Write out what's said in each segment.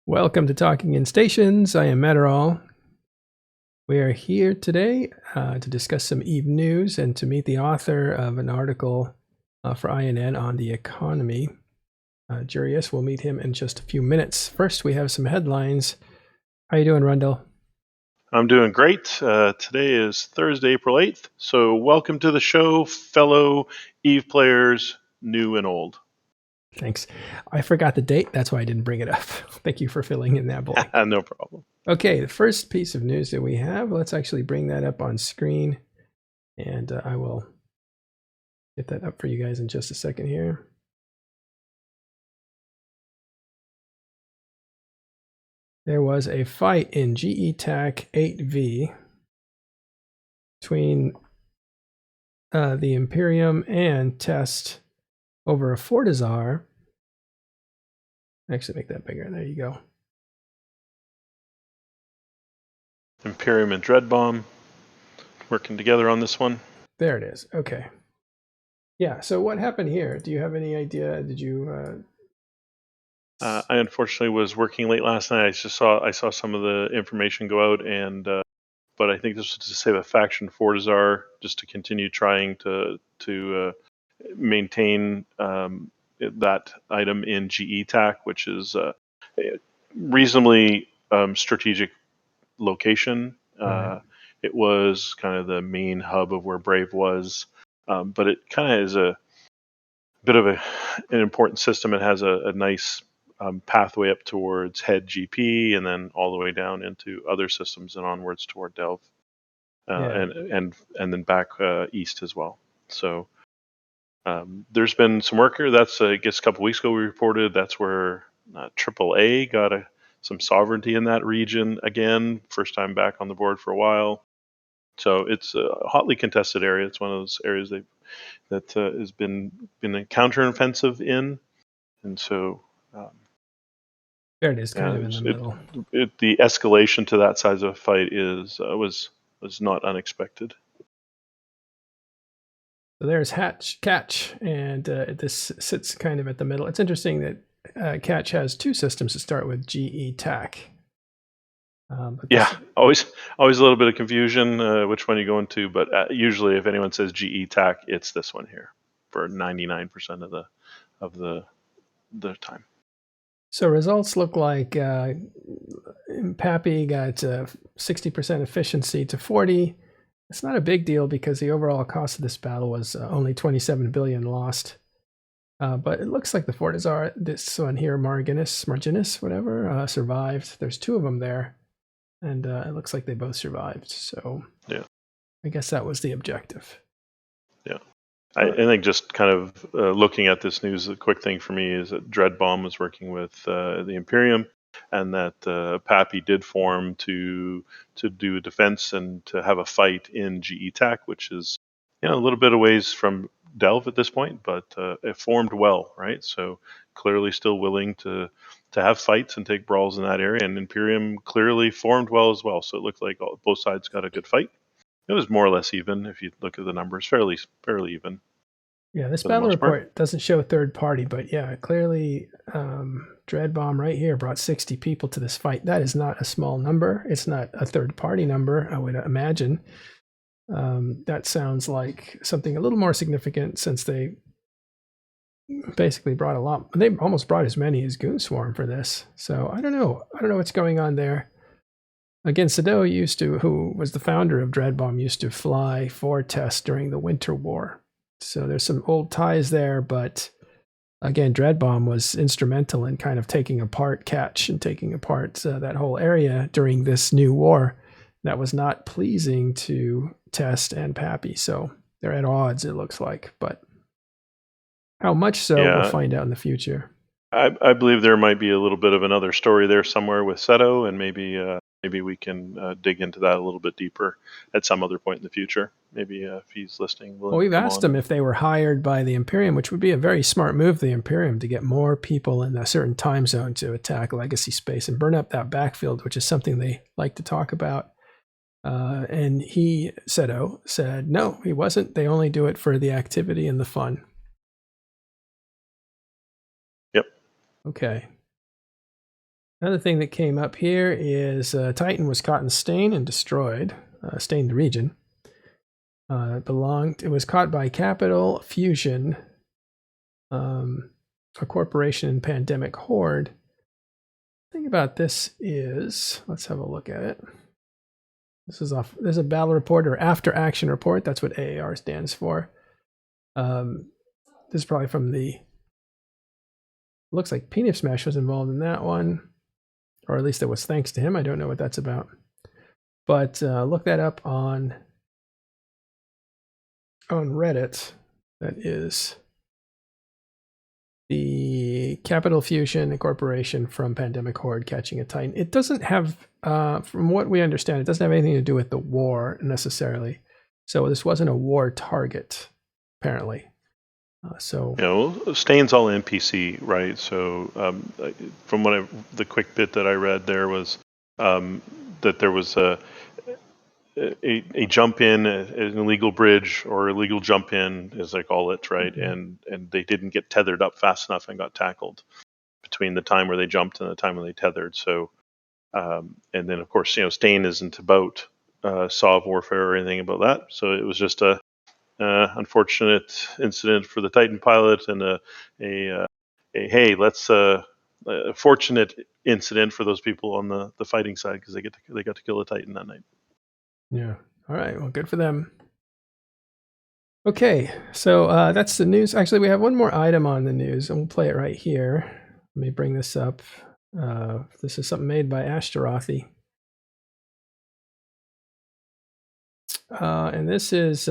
Welcome to Talking in Stations. I am Matterall. We are here today to discuss some EVE news and to meet the author of an article for INN on the economy. Jurius, we'll meet him in just a few minutes. First, we have some headlines. How you doing, Rundle? I'm doing great. Today is Thursday, April 8th. So welcome to the show, fellow EVE players, new and old. Thanks. I forgot the date. That's why I didn't bring it up. Thank you for filling in that blank. No problem. Okay, the first piece of news that we have, let's actually bring that up on screen. And I will get that up for you guys in just a second here. There was a fight in GIJoeDirBag 8V between the Imperium and Test over a Fortizar. Actually, make that bigger. There you go. Imperium and Dreadbomb working together on this one. There it is. Okay. Yeah, so what happened here? Do you have any idea? Did you... I unfortunately was working late last night. I saw some of the information go out, and but I think this was to save a faction Fortizar, just to continue trying to maintain that item in GIJoeDirBag, which is a reasonably strategic location. Right. It was kind of the main hub of where Brave was, but it kind of is a bit of an important system. It has a nice pathway up towards head GP, and then all the way down into other systems and onwards toward Delve, and then back east as well. So there's been some work here. That's I guess a couple weeks ago we reported that's where AAA got some sovereignty in that region again, first time back on the board for a while. So it's a hotly contested area. It's one of those areas that has been a counteroffensive in, and so. There it is, kind of in the middle. The escalation to that size of a fight was not unexpected. So there's Catch, and this sits kind of at the middle. It's interesting that Catch has two systems to start with, GIJoeDirBag. Always a little bit of confusion which one you go into, but usually if anyone says GIJoeDirBag, it's this one here for 99% of the time. So results look like Pappy got 60% efficiency to 40. It's not a big deal because the overall cost of this battle was only 27 billion lost. But it looks like the Fortizar, this one here, Marginus, whatever, survived. There's two of them there, and it looks like they both survived. So yeah, I guess that was the objective. Yeah. I think just kind of looking at this news, the quick thing for me is that Dreadbomb was working with the Imperium, and that Pappy did form to do a defense and to have a fight in GIJoeDirBag, which is a little bit of ways from Delve at this point, but it formed well, right? So clearly still willing to have fights and take brawls in that area, and Imperium clearly formed well as well. So it looked like both sides got a good fight. It was more or less even if you look at the numbers, fairly even. Yeah, this battle report doesn't show third party, but yeah, clearly Dreadbomb right here brought 60 people to this fight. That is not a small number. It's not a third party number, I would imagine. That sounds like something a little more significant, since they basically brought a lot. They almost brought as many as Goonswarm for this. So I don't know what's going on there. Again, Sado who was the founder of Dreadbomb, used to fly for Test during the Winter War. So there's some old ties there, but again, Dreadbomb was instrumental in kind of taking apart Catch and taking apart that whole area during this new war that was not pleasing to Test and Pappy. So they're at odds, it looks like, but how much so, we'll find out in the future. I believe there might be a little bit of another story there somewhere with Seto, and maybe we can dig into that a little bit deeper at some other point in the future. Maybe if he's listening. Well, we've asked him if they were hired by the Imperium, which would be a very smart move, the Imperium, to get more people in a certain time zone to attack legacy space and burn up that backfield, which is something they like to talk about. And Seto said, no, he wasn't. They only do it for the activity and the fun. Yep. Okay. Another thing that came up here is Titan was caught in stain and destroyed, stained the region. It was caught by Capital Fusion, a corporation in Pandemic Horde. The thing about this is, let's have a look at it. There's a battle report or after action report. That's what AAR stands for. This is probably from the, looks like Peanut Smash was involved in that one, or at least it was thanks to him. I don't know what that's about, but look that up on Reddit. That is the Capital Fusion Corporation from Pandemic Horde catching a Titan. It doesn't have, from what we understand, it doesn't have anything to do with the war necessarily. So this wasn't a war target, apparently. Stain's all NPC, right? So from the quick bit that I read there was that there was a jump in, an illegal bridge or illegal jump in, as they call it, right? Mm-hmm. And they didn't get tethered up fast enough and got tackled between the time where they jumped and the time when they tethered. So, and then of course, Stain isn't about SOV warfare or anything about that. So it was just a unfortunate incident for the Titan pilot and a fortunate incident for those people on the fighting side because they got to kill a Titan that night. Yeah. All right. Well, good for them. Okay. So that's the news. Actually, we have one more item on the news, and we'll play it right here. Let me bring this up. This is something made by Ashtarothi. And this is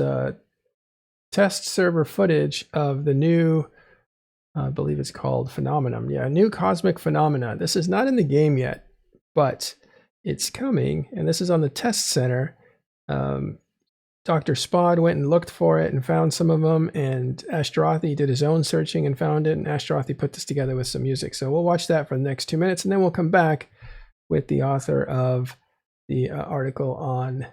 test server footage of the new, I believe it's called Phenomenon. Yeah, new cosmic phenomena. This is not in the game yet, but it's coming, and this is on the test center. Dr. Spod went and looked for it and found some of them, and Ashtarothi did his own searching and found it, and Ashtarothi put this together with some music. So we'll watch that for the next 2 minutes, and then we'll come back with the author of the article on,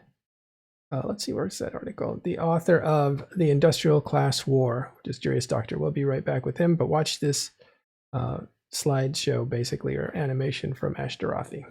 let's see, where's that article? The author of The Industrial Class War, which is Jurius Doctor. We'll be right back with him, but watch this slideshow, basically, or animation from Ashtarothi.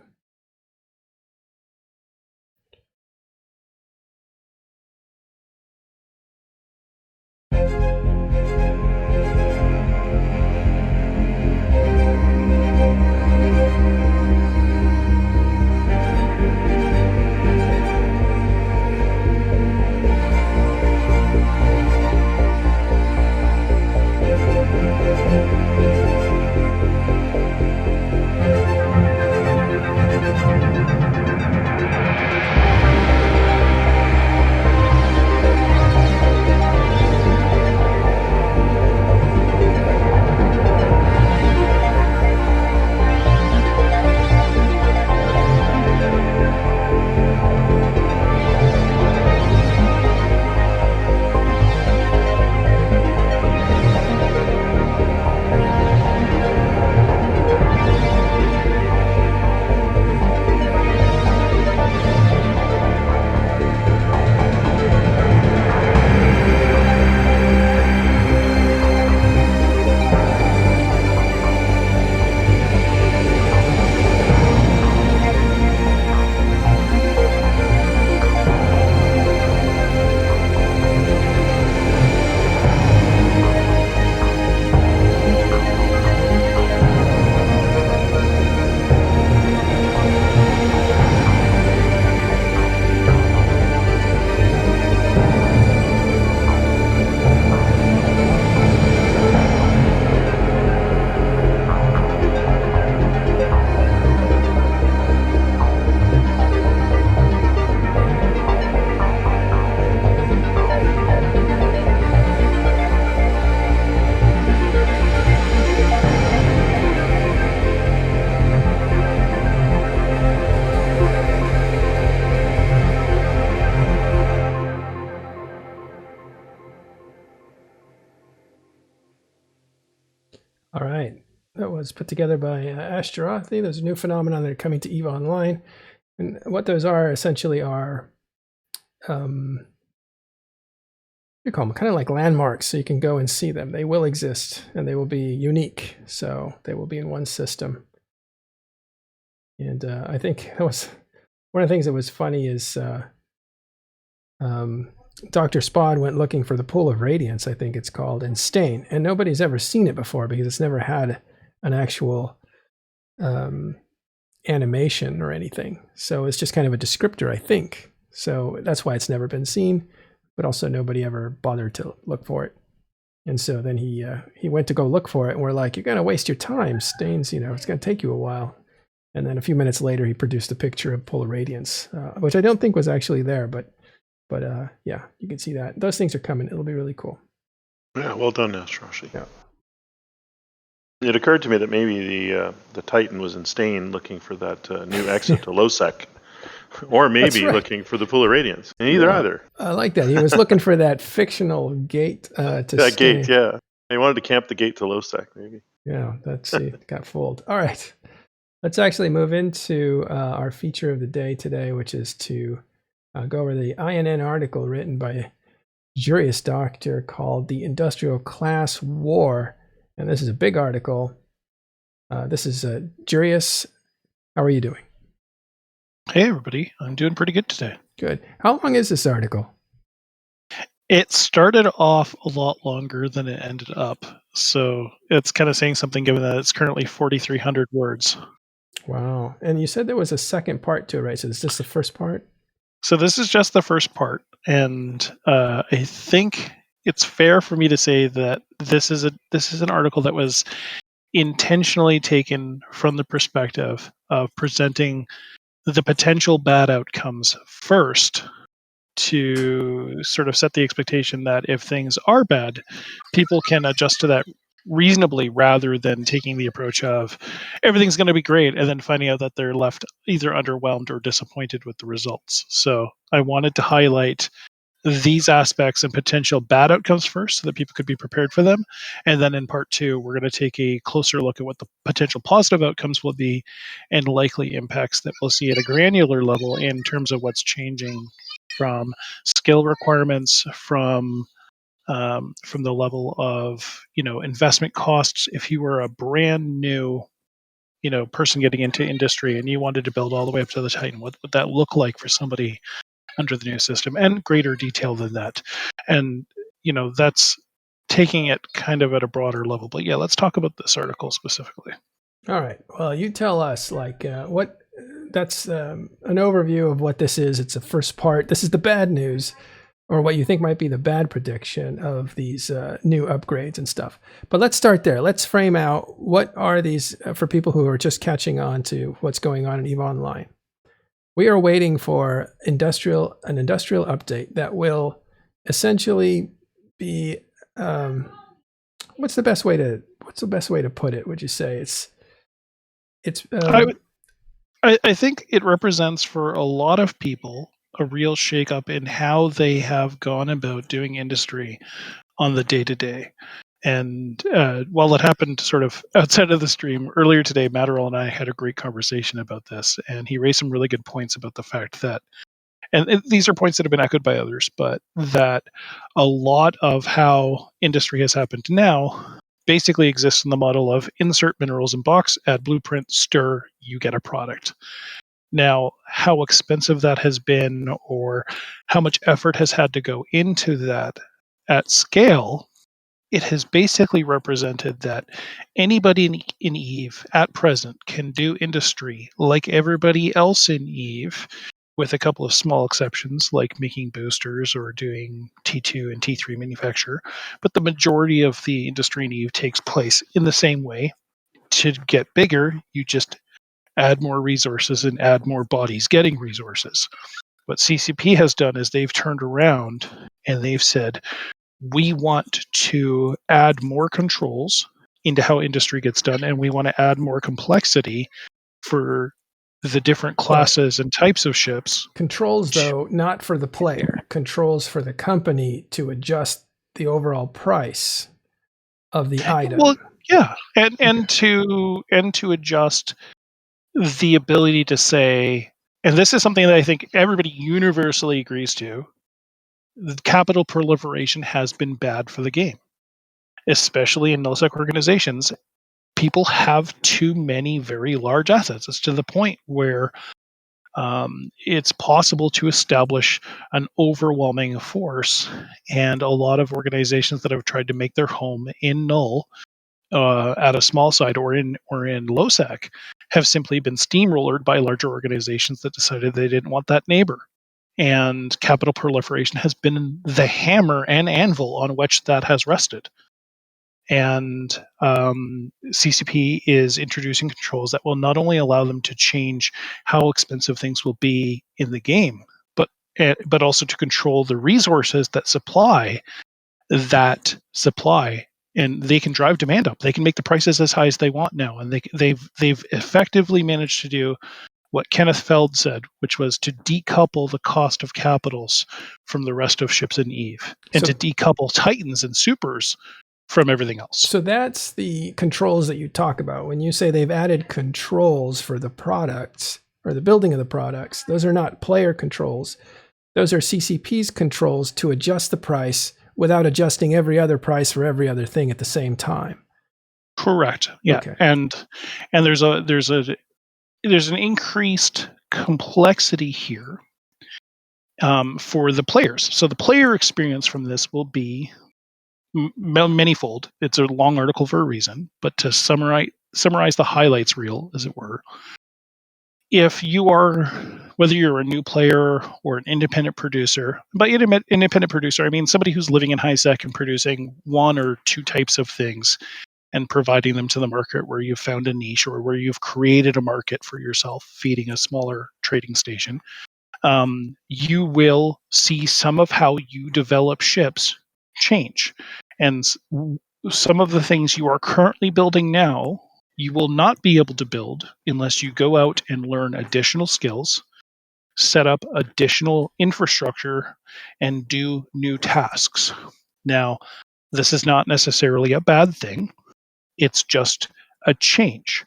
All right, that was put together by Ashtarothi. There's a new phenomenon that are coming to EVE Online, and what those are essentially are, you call them kind of like landmarks, so you can go and see them. They will exist, and they will be unique, so they will be in one system. And I think that was one of the things that was funny is Dr. Spod went looking for the pool of radiance, I think it's called, in Stain, and nobody's ever seen it before because it's never had an actual animation or anything. So it's just kind of a descriptor, I think. So that's why it's never been seen, but also nobody ever bothered to look for it. And so then he went to go look for it, and we're like, "You're gonna waste your time, Stains. It's gonna take you a while." And then a few minutes later, he produced a picture of polar radiance, which I don't think was actually there, but yeah, you can see that. Those things are coming. It'll be really cool. Yeah, well done, Astroshi. Yeah. It occurred to me that maybe the Titan was in Stain looking for that new exit to Losec. Or maybe looking for the pool of radiance. Either. I like that. He was looking for that fictional gate to that Stain. gate, yeah. They wanted to camp the gate to Losec, maybe. Yeah, that's it got fooled. All right. Let's actually move into our feature of the day today, which is to go over the INN article written by Jurius Doctor called The Industrial Class War. And this is a big article. This is Jurius. How are you doing? Hey, everybody. I'm doing pretty good today. Good. How long is this article? It started off a lot longer than it ended up. So it's kind of saying something given that it's currently 4,300 words. Wow. And you said there was a second part to it, right? So is this the first part? So this is just the first part. And I think it's fair for me to say that this is an article that was intentionally taken from the perspective of presenting the potential bad outcomes first, to sort of set the expectation that if things are bad, people can adjust to that reasonably, rather than taking the approach of everything's going to be great and then finding out that they're left either underwhelmed or disappointed with the results. So I wanted to highlight these aspects and potential bad outcomes first so that people could be prepared for them. And then in part two, we're going to take a closer look at what the potential positive outcomes will be and likely impacts that we'll see at a granular level in terms of what's changing from skill requirements, from the level of investment costs. If you were a brand new person getting into industry and you wanted to build all the way up to the Titan, what would that look like for somebody under the new system, and greater detail than that. And that's taking it kind of at a broader level. But yeah, let's talk about this article specifically. All right. Well, you tell us what that's an overview of what this is. It's the first part. This is the bad news, or what you think might be the bad prediction of these new upgrades and stuff. But let's start there. Let's frame out what are these for people who are just catching on to what's going on in EVE Online. We are waiting for an industrial update that will essentially be what's the best way to put it? Would you say I think it represents for a lot of people a real shakeup in how they have gone about doing industry on the day-to-day. And while it happened sort of outside of the stream earlier today, Matterall and I had a great conversation about this, and he raised some really good points about the fact that, and these are points that have been echoed by others, but that a lot of how industry has happened now basically exists in the model of insert minerals in box, add blueprint, stir, you get a product. Now, how expensive that has been, or how much effort has had to go into that at scale, it has basically represented that anybody in EVE at present can do industry like everybody else in EVE, with a couple of small exceptions like making boosters or doing T2 and T3 manufacture. But the majority of the industry in EVE takes place in the same way. To get bigger, you just add more resources and add more bodies getting resources. What CCP has done is they've turned around and they've said, we want to add more controls into how industry gets done, and we want to add more complexity for the different classes and types of ships. Controls, though, not for the player. Controls for the company to adjust the overall price of the item. Well, yeah, and to adjust the ability to say, and this is something that I think everybody universally agrees to, capital proliferation has been bad for the game, especially in nullsec organizations. people have too many very large assets. It's to the point where it's possible to establish an overwhelming force, and a lot of organizations that have tried to make their home in null at a small site or in low sec have simply been steamrollered by larger organizations that decided they didn't want that neighbor. And capital proliferation has been the hammer and anvil on which that has rested. And CCP is introducing controls that will not only allow them to change how expensive things will be in the game, but also to control the resources that supply that supply, and they can drive demand up. They can make the prices as high as they want now, and they've effectively managed to do what Kenneth Feld said, which was to decouple the cost of capitals from the rest of ships in EVE, and to decouple Titans and Supers from everything else. So that's the controls that you talk about. When you say they've added controls for the products or the building of the products, those are not player controls. Those are CCP's controls to adjust the price without adjusting every other price for every other thing at the same time. Correct. Yeah. Okay. And there's an increased complexity here for the players. So the player experience from this will be manyfold. It's a long article for a reason, but to summarize the highlights reel, as it were, if you are, whether you're a new player or an independent producer, by independent producer, I mean somebody who's living in high sec and producing one or two types of things and providing them to the market where you've found a niche or where you've created a market for yourself, feeding a smaller trading station, you will see some of how you develop ships change. And some of the things you are currently building now, you will not be able to build unless you go out and learn additional skills, set up additional infrastructure, and do new tasks. Now, this is not necessarily a bad thing. It's just a change.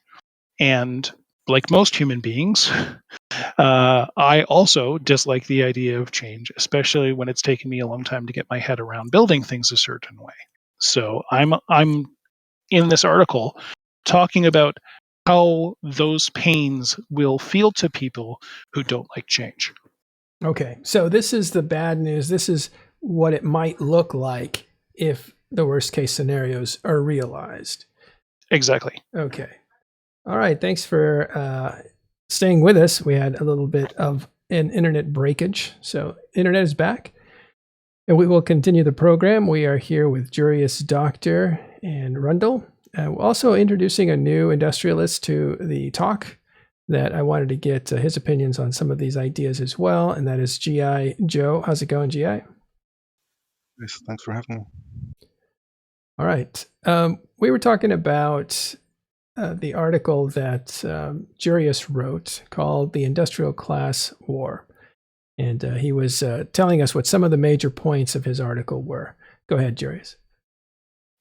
And like most human beings, I also dislike the idea of change, especially when it's taken me a long time to get my head around building things a certain way. So I'm in this article talking about how those pains will feel to people who don't like change. Okay, so this is the bad news. This is what it might look like if the worst case scenarios are realized. Exactly. Okay. All right. Thanks for staying with us. We had a little bit of an internet breakage. So internet is back. And we will continue the program. We are here with Jurius Doctor and Rundle. We're also introducing a new industrialist to the talk that I wanted to get his opinions on some of these ideas as well. And that is GI Joe. How's it going, GI? Yes, thanks for having me. All right. We were talking about the article that Jurius wrote called The Industrial Class War. And he was telling us what some of the major points of his article were. Go ahead, Jurius.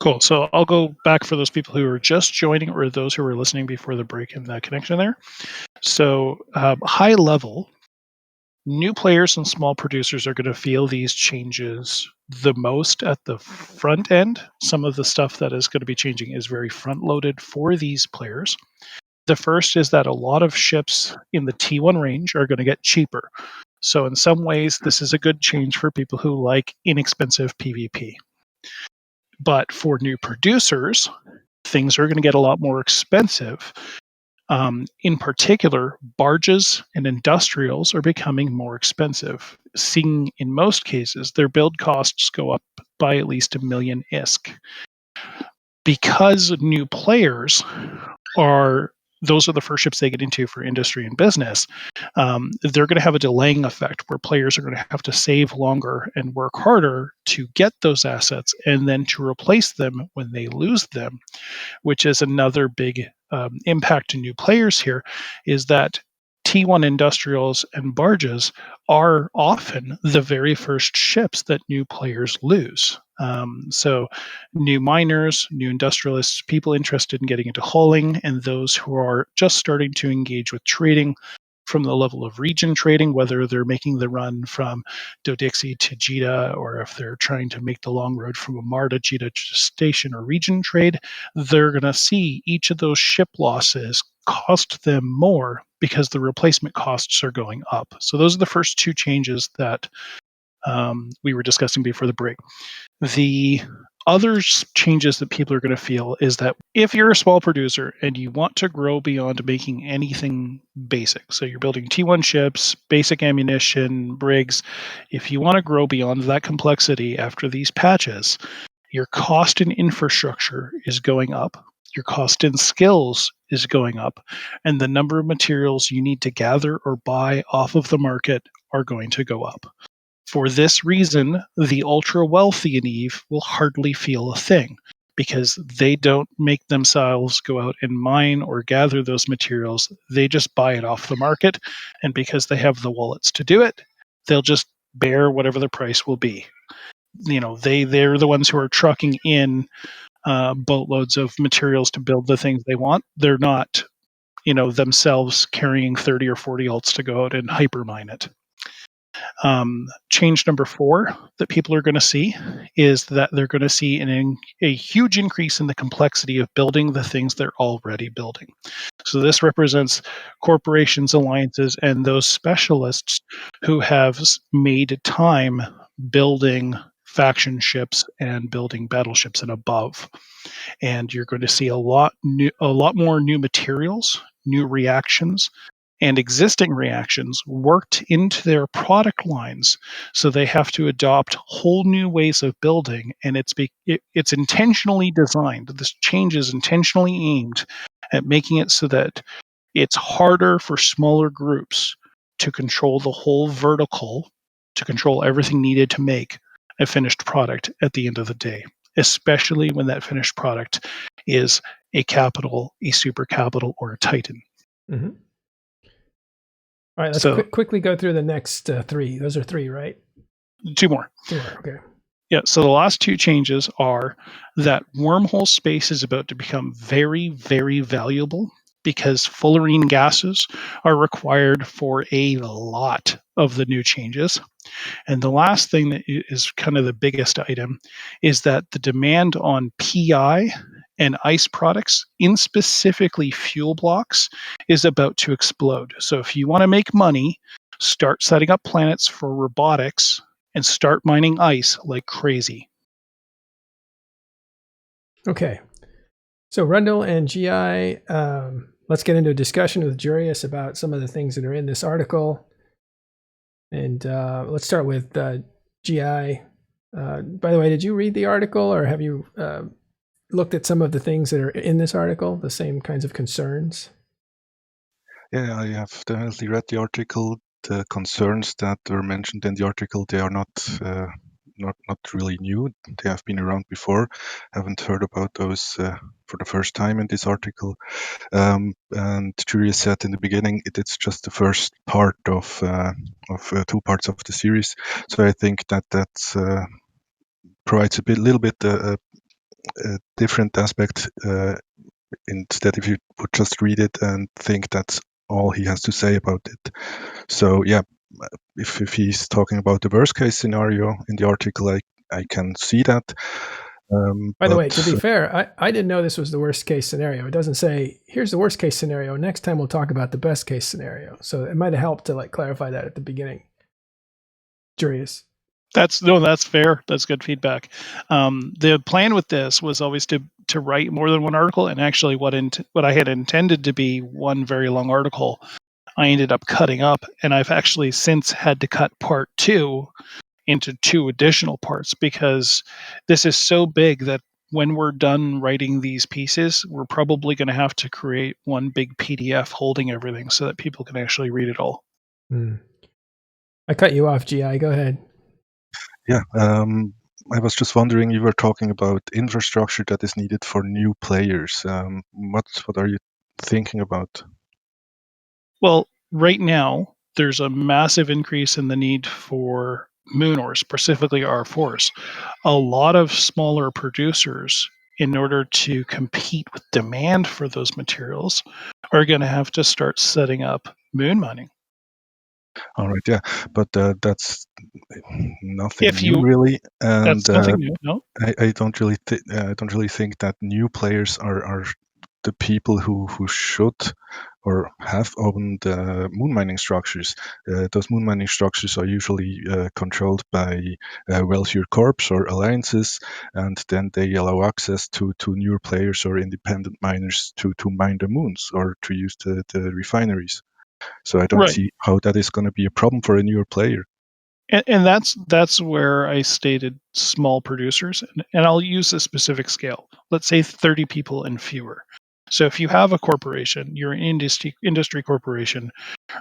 Cool. So I'll go back for those people who are just joining or those who were listening before the break in that connection there. So high level, new players and small producers are going to feel these changes the most at the front end. Some of the stuff that is going to be changing is very front loaded for these players. The first is that a lot of ships in the T1 range are going to get cheaper. So in some ways, this is a good change for people who like inexpensive PvP. But for new producers, things are going to get a lot more expensive. In particular, barges and industrials are becoming more expensive, seeing in most cases their build costs go up by at least $1 million ISK. Because new players those are the first ships they get into for industry and business, they're going to have a delaying effect where players are going to have to save longer and work harder to get those assets and then to replace them when they lose them, which is another big impact to new players here, is that T1 industrials and barges are often the very first ships that new players lose. So new miners, new industrialists, people interested in getting into hauling, and those who are just starting to engage with trading, from the level of region trading, whether they're making the run from Dodixie to Jita, or if they're trying to make the long road from Amar to Jita station or region trade, they're going to see each of those ship losses cost them more because the replacement costs are going up. So those are the first two changes that we were discussing before the break. The other changes that people are going to feel is that if you're a small producer and you want to grow beyond making anything basic, so you're building T1 ships, basic ammunition, brigs, if you want to grow beyond that complexity after these patches, your cost in infrastructure is going up, your cost in skills is going up, and the number of materials you need to gather or buy off of the market are going to go up. For this reason, the ultra wealthy in EVE will hardly feel a thing because they don't make themselves go out and mine or gather those materials. They just buy it off the market. And because they have the wallets to do it, they'll just bear whatever the price will be. They're the ones who are trucking in boatloads of materials to build the things they want. They're not, themselves carrying 30 or 40 alts to go out and hypermine it. Change number 4 that people are going to see is that they're going to see a huge increase in the complexity of building the things they're already building. So this represents corporations, alliances, and those specialists who have made time building faction ships and building battleships and above. And you're going to see a lot more new materials, new reactions, and existing reactions worked into their product lines. So they have to adopt whole new ways of building, and it's intentionally designed. This change is intentionally aimed at making it so that it's harder for smaller groups to control the whole vertical, to control everything needed to make a finished product at the end of the day, especially when that finished product is a capital, a super capital, or a titan. Mm-hmm. All right, let's quickly go through the next 3. Those are 3, right? 2 more. 2 more, okay. Yeah, so the last 2 changes are that wormhole space is about to become very, very valuable because fullerene gases are required for a lot of the new changes. And the last thing that is kind of the biggest item is that the demand on PI and ice products, in specifically fuel blocks, is about to explode. So if you want to make money, start setting up planets for robotics and start mining ice like crazy. Okay. So Rundle and GI, let's get into a discussion with Jurius about some of the things that are in this article. And let's start with GI. By the way, did you read the article, or have you looked at some of the things that are in this article, the same kinds of concerns? Yeah, I have definitely read the article. The concerns that were mentioned in the article, they are not really new. They have been around before. Haven't heard about those for the first time in this article. And Jurius said in the beginning, it's just the first part of 2 parts of the series. So I think that provides a little bit a different aspect. Instead, if you would just read it and think that's all he has to say about it. So yeah, if he's talking about the worst case scenario in the article, I can see that. By the way, to be fair, I didn't know this was the worst case scenario. It doesn't say, here's the worst case scenario. Next time we'll talk about the best case scenario. So it might have helped to clarify that at the beginning. Jurius. That's fair. That's good feedback. The plan with this was always to write more than one article, and actually what I had intended to be one very long article, I ended up cutting up, and I've actually since had to cut part 2 into 2 additional parts because this is so big that when we're done writing these pieces, we're probably going to have to create one big PDF holding everything so that people can actually read it all. I cut you off, GI. Go ahead. Yeah, I was just wondering, you were talking about infrastructure that is needed for new players. What are you thinking about? Well, right now, there's a massive increase in the need for moon ores, specifically R4s. A lot of smaller producers, in order to compete with demand for those materials, are going to have to start setting up moon mining. All right, yeah, but that's nothing If new you, really, and that's nothing new, no? I don't really think that new players are the people who should or have owned moon mining structures. Those moon mining structures are usually controlled by wealthier corps or alliances, and then they allow access to newer players or independent miners to mine the moons or to use the refineries. So I don't Right. see how that is going to be a problem for a newer player. And that's where I stated small producers, and I'll use a specific scale. Let's say 30 people and fewer. So if you have a corporation, you're an industry corporation,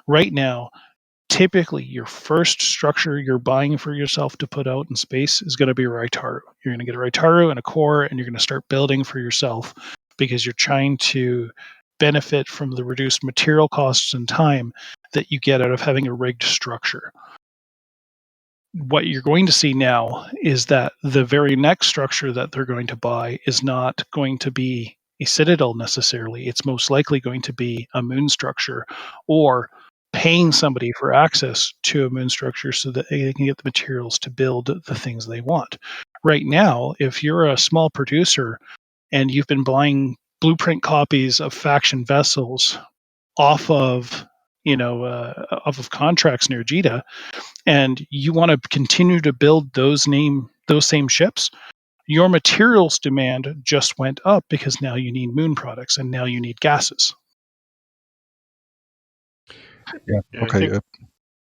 right now, typically your first structure you're buying for yourself to put out in space is going to be a Raitaru. You're going to get a Raitaru and a core, and you're going to start building for yourself because you're trying to benefit from the reduced material costs and time that you get out of having a rigged structure. What you're going to see now is that the very next structure that they're going to buy is not going to be a citadel necessarily. It's most likely going to be a moon structure, or paying somebody for access to a moon structure so that they can get the materials to build the things they want. Right now, if you're a small producer and you've been buying blueprint copies of faction vessels off of off of contracts near Jita, and you want to continue to build those same ships, your materials demand just went up because now you need moon products and now you need gases. Yeah. Yeah, Okay.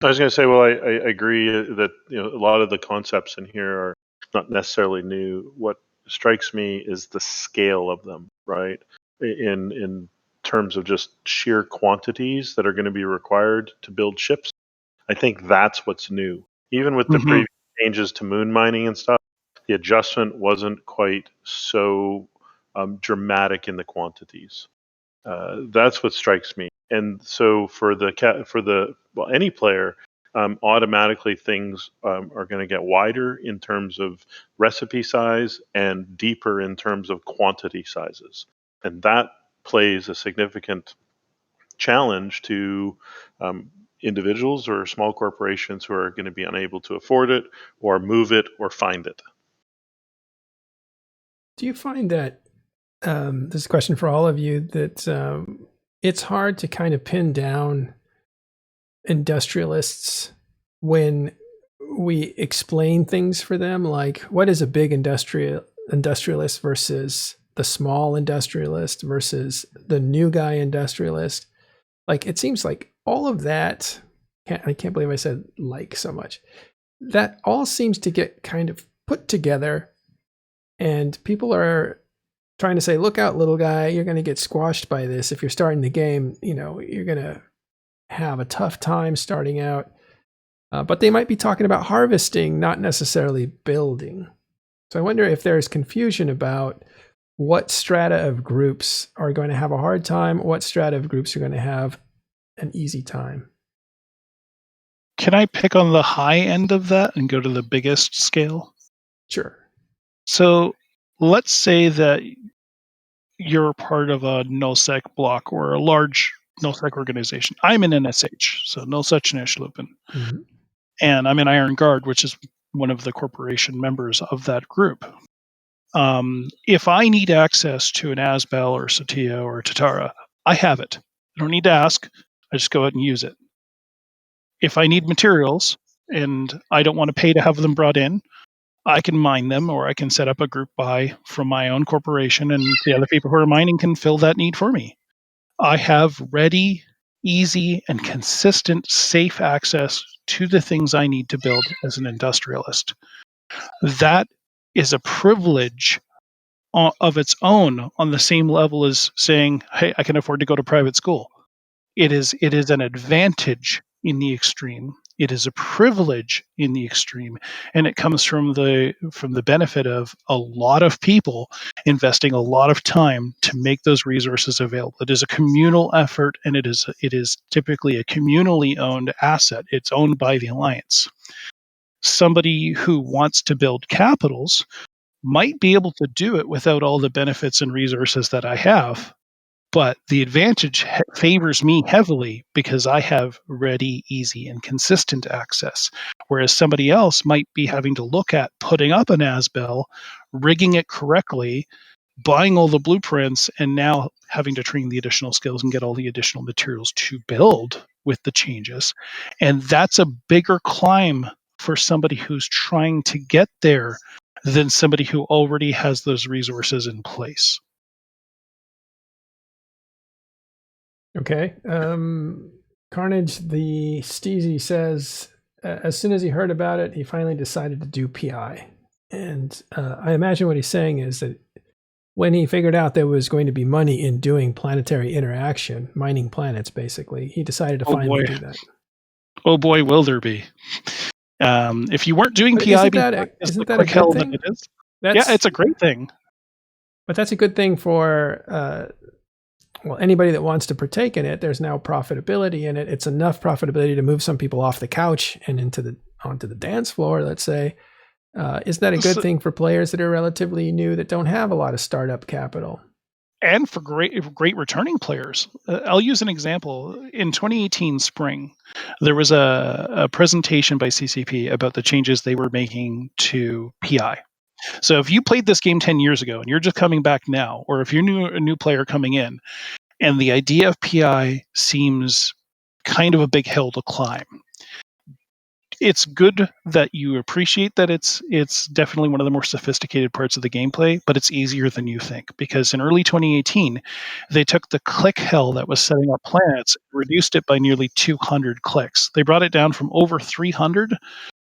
I was going to say, well, I agree that a lot of the concepts in here are not necessarily new. What strikes me is the scale of them, right? In terms of just sheer quantities that are going to be required to build ships. I think that's what's new. Even with the Mm-hmm. previous changes to moon mining and stuff, the adjustment wasn't quite so dramatic in the quantities. That's what strikes me. And so for any player, automatically things are going to get wider in terms of recipe size and deeper in terms of quantity sizes, and that plays a significant challenge to individuals or small corporations who are going to be unable to afford it or move it or find it. Do you find that this is a question for all of you, that it's hard to kind of pin down industrialists when we explain things for them, like what is a big industrialist versus the small industrialist versus the new guy industrialist? Like, it seems like all of that, I can't believe I said like so much. That all seems to get kind of put together, and people are trying to say, look out, little guy, you're going to get squashed by this. If you're starting the game, you're going to have a tough time starting out. But they might be talking about harvesting, not necessarily building. So I wonder if there's confusion about what strata of groups are going to have a hard time, what strata of groups are going to have an easy time. Can I pick on the high end of that and go to the biggest scale? Sure. So let's say that you're part of a nullsec block or a large nullsec organization. I'm in NSH, so Nullsechnishlupen. Mm-hmm. And I'm in Iron Guard, which is one of the corporation members of that group. If I need access to an Asbel or Satya or Tatara, I have it. I don't need to ask. I just go ahead and use it. If I need materials and I don't want to pay to have them brought in, I can mine them, or I can set up a group buy from my own corporation, and the other people who are mining can fill that need for me. I have ready, easy, and consistent, safe access to the things I need to build as an industrialist. That is a privilege of its own, on the same level as saying, hey, I can afford to go to private school. It is an advantage in the extreme. It is a privilege in the extreme, and it comes from the benefit of a lot of people investing a lot of time to make those resources available. It is a communal effort, and it is typically a communally owned asset. It's owned by the alliance. Somebody who wants to build capitals might be able to do it without all the benefits and resources that I have, But the advantage favors me heavily because I have ready, easy, and consistent access, whereas somebody else might be having to look at putting up an ASBEL, rigging it correctly, buying all the blueprints, and now having to train the additional skills and get all the additional materials to build with the changes. And that's a bigger climb for somebody who's trying to get there than somebody who already has those resources in place. Okay. Carnage, the Steezy says, as soon as he heard about it, he finally decided to do PI. And I imagine what he's saying is that when he figured out there was going to be money in doing planetary interaction, mining planets, basically, he decided to finally do that. Oh boy, will there be. If you weren't doing But PI, isn't that a good thing? It is. Yeah, it's a great thing. But that's a good thing for anybody that wants to partake in it. There's now profitability in it. It's enough profitability to move some people off the couch and onto the dance floor, let's say. Is that a good thing for players that are relatively new that don't have a lot of startup capital? And for great returning players. I'll use an example. In 2018 spring, there was a presentation by CCP about the changes they were making to PI. So if you played this game 10 years ago and you're just coming back now, or if you're a new player coming in, and the idea of PI seems kind of a big hill to climb, it's good that you appreciate that it's definitely one of the more sophisticated parts of the gameplay, but it's easier than you think, because in early 2018, they took the click hell that was setting up planets, reduced it by nearly 200 clicks. They brought it down from over 300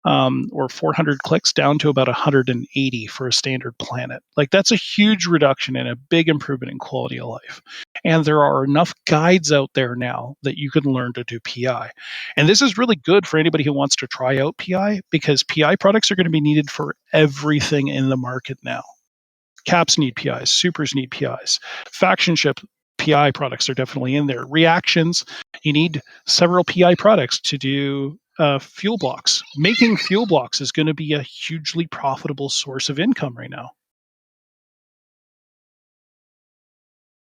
or 400 clicks down to about 180 for a standard planet. Like, that's a huge reduction and a big improvement in quality of life. And there are enough guides out there now that you can learn to do PI. And this is really good for anybody who wants to try out PI, because PI products are going to be needed for everything in the market now. Caps need PIs, supers need PIs, faction ship PI products are definitely in there. Reactions, you need several PI products to do fuel blocks. Making fuel blocks is going to be a hugely profitable source of income right now.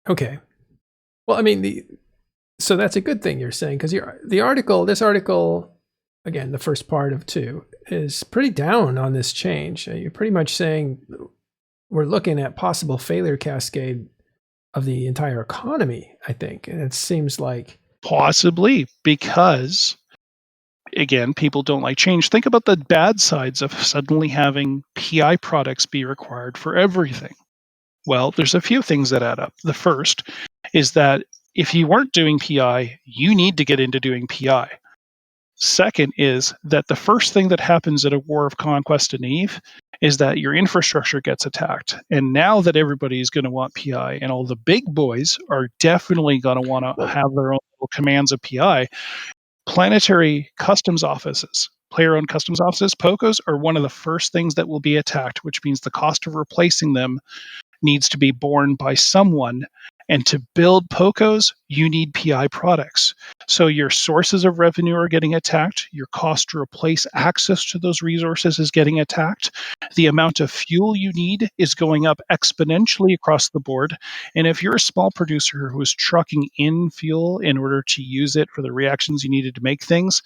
Okay. Well, I mean, so that's a good thing you're saying, because this article, again, the first part of 2, is pretty down on this change. You're pretty much saying we're looking at possible failure cascade of the entire economy, I think. And it seems like possibly, because again, people don't like change. Think about the bad sides of suddenly having PI products be required for everything. Well, there's a few things that add up. The first is that if you weren't doing PI, you need to get into doing PI. Second is that the first thing that happens at a war of conquest in Eve is that your infrastructure gets attacked. And now that everybody's going to want PI, and all the big boys are definitely going to want to have their own little commands of PI, planetary customs offices, player-owned customs offices, POCOs, are one of the first things that will be attacked, which means the cost of replacing them needs to be borne by someone. And to build POCOs, you need PI products. So your sources of revenue are getting attacked. Your cost to replace access to those resources is getting attacked. The amount of fuel you need is going up exponentially across the board. And if you're a small producer who is trucking in fuel in order to use it for the reactions you needed to make things,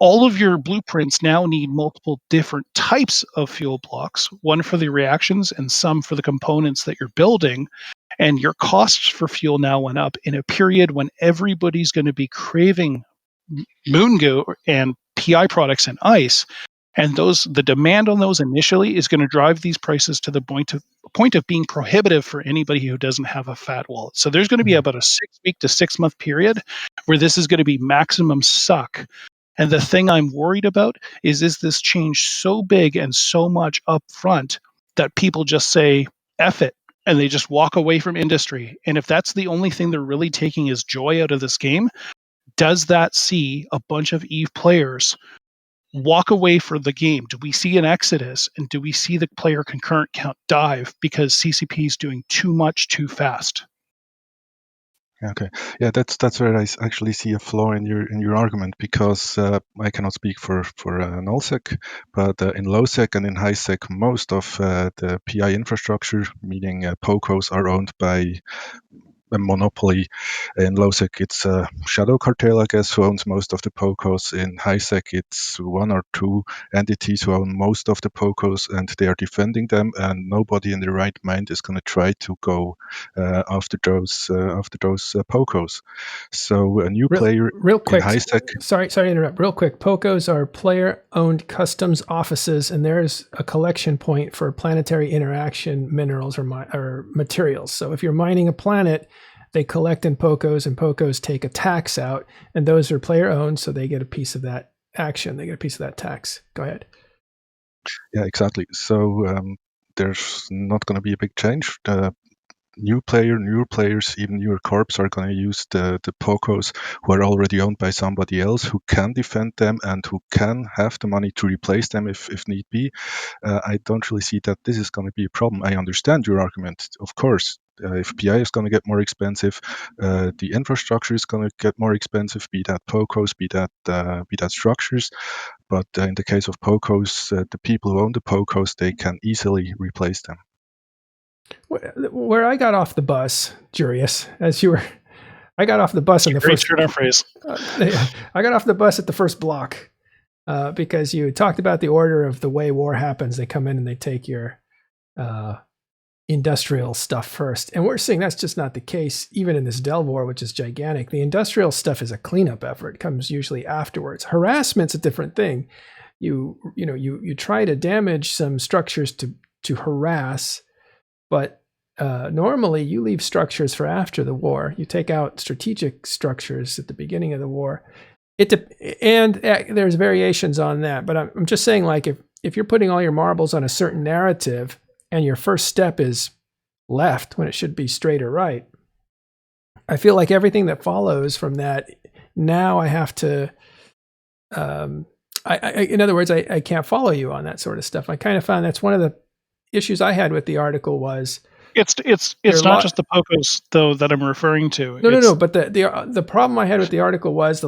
all of your blueprints now need multiple different types of fuel blocks, one for the reactions and some for the components that you're building. And your costs for fuel now went up in a period when everybody's going to be craving moon goo and PI products and ice. And the demand on those initially is going to drive these prices to the point of being prohibitive for anybody who doesn't have a fat wallet. So there's going to be about a 6-week to 6-month period where this is going to be maximum suck. And the thing I'm worried about is this change so big and so much up front that people just say, F it, and they just walk away from industry. And if that's the only thing they're really taking is joy out of this game, does that see a bunch of EVE players walk away from the game? Do we see an exodus, and do we see the player concurrent count dive because CCP is doing too much too fast? Okay, yeah, that's where I actually see a flaw in your argument, because I cannot speak for nullsec, but in lowsec and in highsec, most of the PI infrastructure, meaning POCOs, are owned by monopoly. In low-sec, it's a shadow cartel, I guess, who owns most of the POCOs. In high-sec, it's one or two entities who own most of the POCOs, and they are defending them, and nobody in their right mind is going to try to go after those POCOs. So a new player real quick, in high-sec... Sorry to interrupt. Real quick, POCOs are player-owned customs offices, and there's a collection point for planetary interaction minerals or materials. So if you're mining a planet, they collect in POCOs, and POCOs take a tax out, and those are player-owned, so they get a piece of that action. They get a piece of that tax. Go ahead. Yeah, exactly. So there's not going to be a big change. Newer players, even newer corps are going to use the POCOs who are already owned by somebody else, who can defend them and who can have the money to replace them if need be. I don't really see that this is going to be a problem. I understand your argument, of course. If PI is going to get more expensive, the infrastructure is going to get more expensive, be that POCOs, be that structures. But in the case of POCOs, the people who own the POCOs, they can easily replace them. Where I got off the bus, Jurius, I got off the bus in the first. Phrase. I got off the bus at the first block because you talked about the order of the way war happens. They come in and they take your industrial stuff first, and we're seeing that's just not the case. Even in this Del War, which is gigantic, the industrial stuff is a cleanup effort. It comes usually afterwards. Harassment's a different thing. You try to damage some structures to harass. But normally you leave structures for after the war. You take out strategic structures at the beginning of the war. And there's variations on that. But I'm just saying, like, if you're putting all your marbles on a certain narrative and your first step is left when it should be straight or right, I feel like everything that follows from that, now I have to... in other words, I can't follow you on that sort of stuff. I kind of found that's one of the issues I had with the article was it's not just the POCOs though that I'm referring to. No. But the problem I had with the article was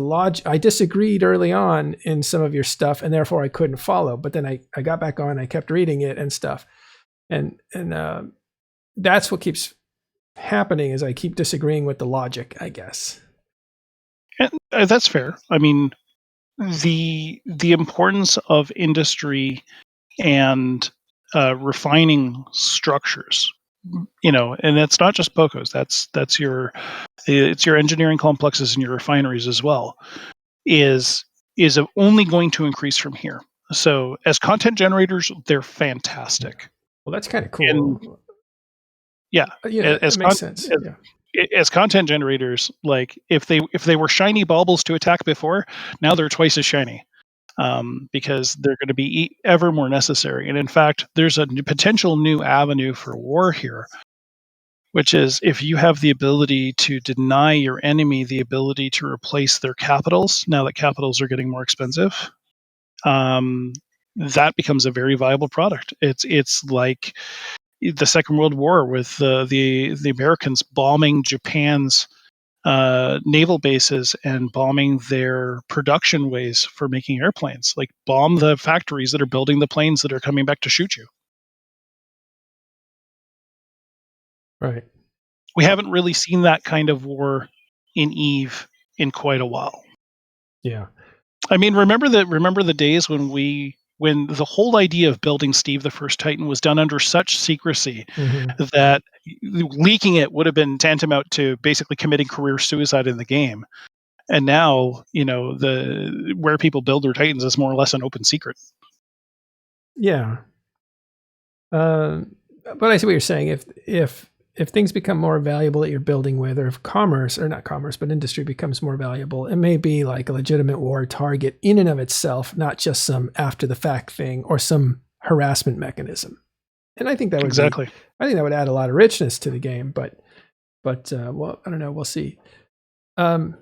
I disagreed early on in some of your stuff, and therefore I couldn't follow. But then I got back on, I kept reading it and stuff, and that's what keeps happening is I keep disagreeing with the logic, I guess. And that's fair. I mean, the importance of industry and refining structures, and that's not just POCOs. It's your engineering complexes and your refineries as well. Is only going to increase from here. So as content generators, they're fantastic. Well, that's kind of cool. And, yeah, it makes sense. As content generators, like if they were shiny baubles to attack before, now they're twice as shiny. Because they're going to be ever more necessary. And in fact, there's a potential new avenue for war here, which is if you have the ability to deny your enemy the ability to replace their capitals, now that capitals are getting more expensive, that becomes a very viable product. It's like the Second World War with the Americans bombing Japan's naval bases and bombing their production ways for making airplanes. Like, bomb the factories that are building the planes that are coming back to shoot you. Right. We haven't really seen that kind of war in EVE in quite a while. Yeah. I mean, remember the days when the whole idea of building Steve the First Titan was done under such secrecy that leaking it would have been tantamount to basically committing career suicide in the game. And now, where people build their Titans is more or less an open secret. Yeah. But I see what you're saying. If things become more valuable that you're building with, or if commerce, or not commerce, but industry becomes more valuable, it may be like a legitimate war target in and of itself, not just some after the fact thing or some harassment mechanism. And I think that would I think that would add a lot of richness to the game, but well, I don't know. We'll see. And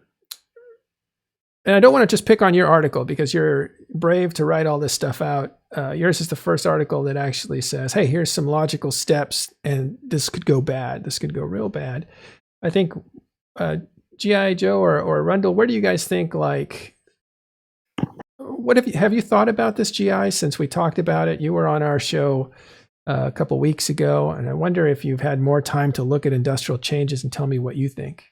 I don't want to just pick on your article because you're brave to write all this stuff out. Yours is the first article that actually says, hey, here's some logical steps, and this could go bad. This could go real bad. I think G.I. Joe or Rundle, where do you guys think, like, what have you thought about this, G.I., since we talked about it? You were on our show a couple weeks ago, and I wonder if you've had more time to look at industrial changes and tell me what you think.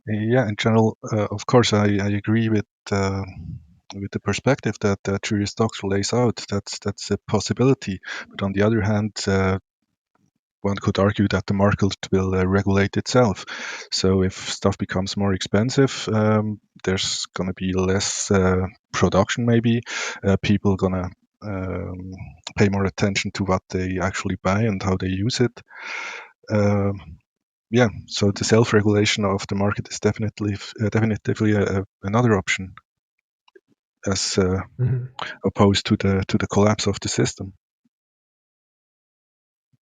Yeah, in general, of course, I agree with the perspective that Jurius Doctor lays out. That's a possibility. But on the other hand, one could argue that the market will regulate itself. So if stuff becomes more expensive, there's going to be less production. Maybe people gonna pay more attention to what they actually buy and how they use it. Yeah, so the self-regulation of the market is definitely another option, as opposed to the collapse of the system.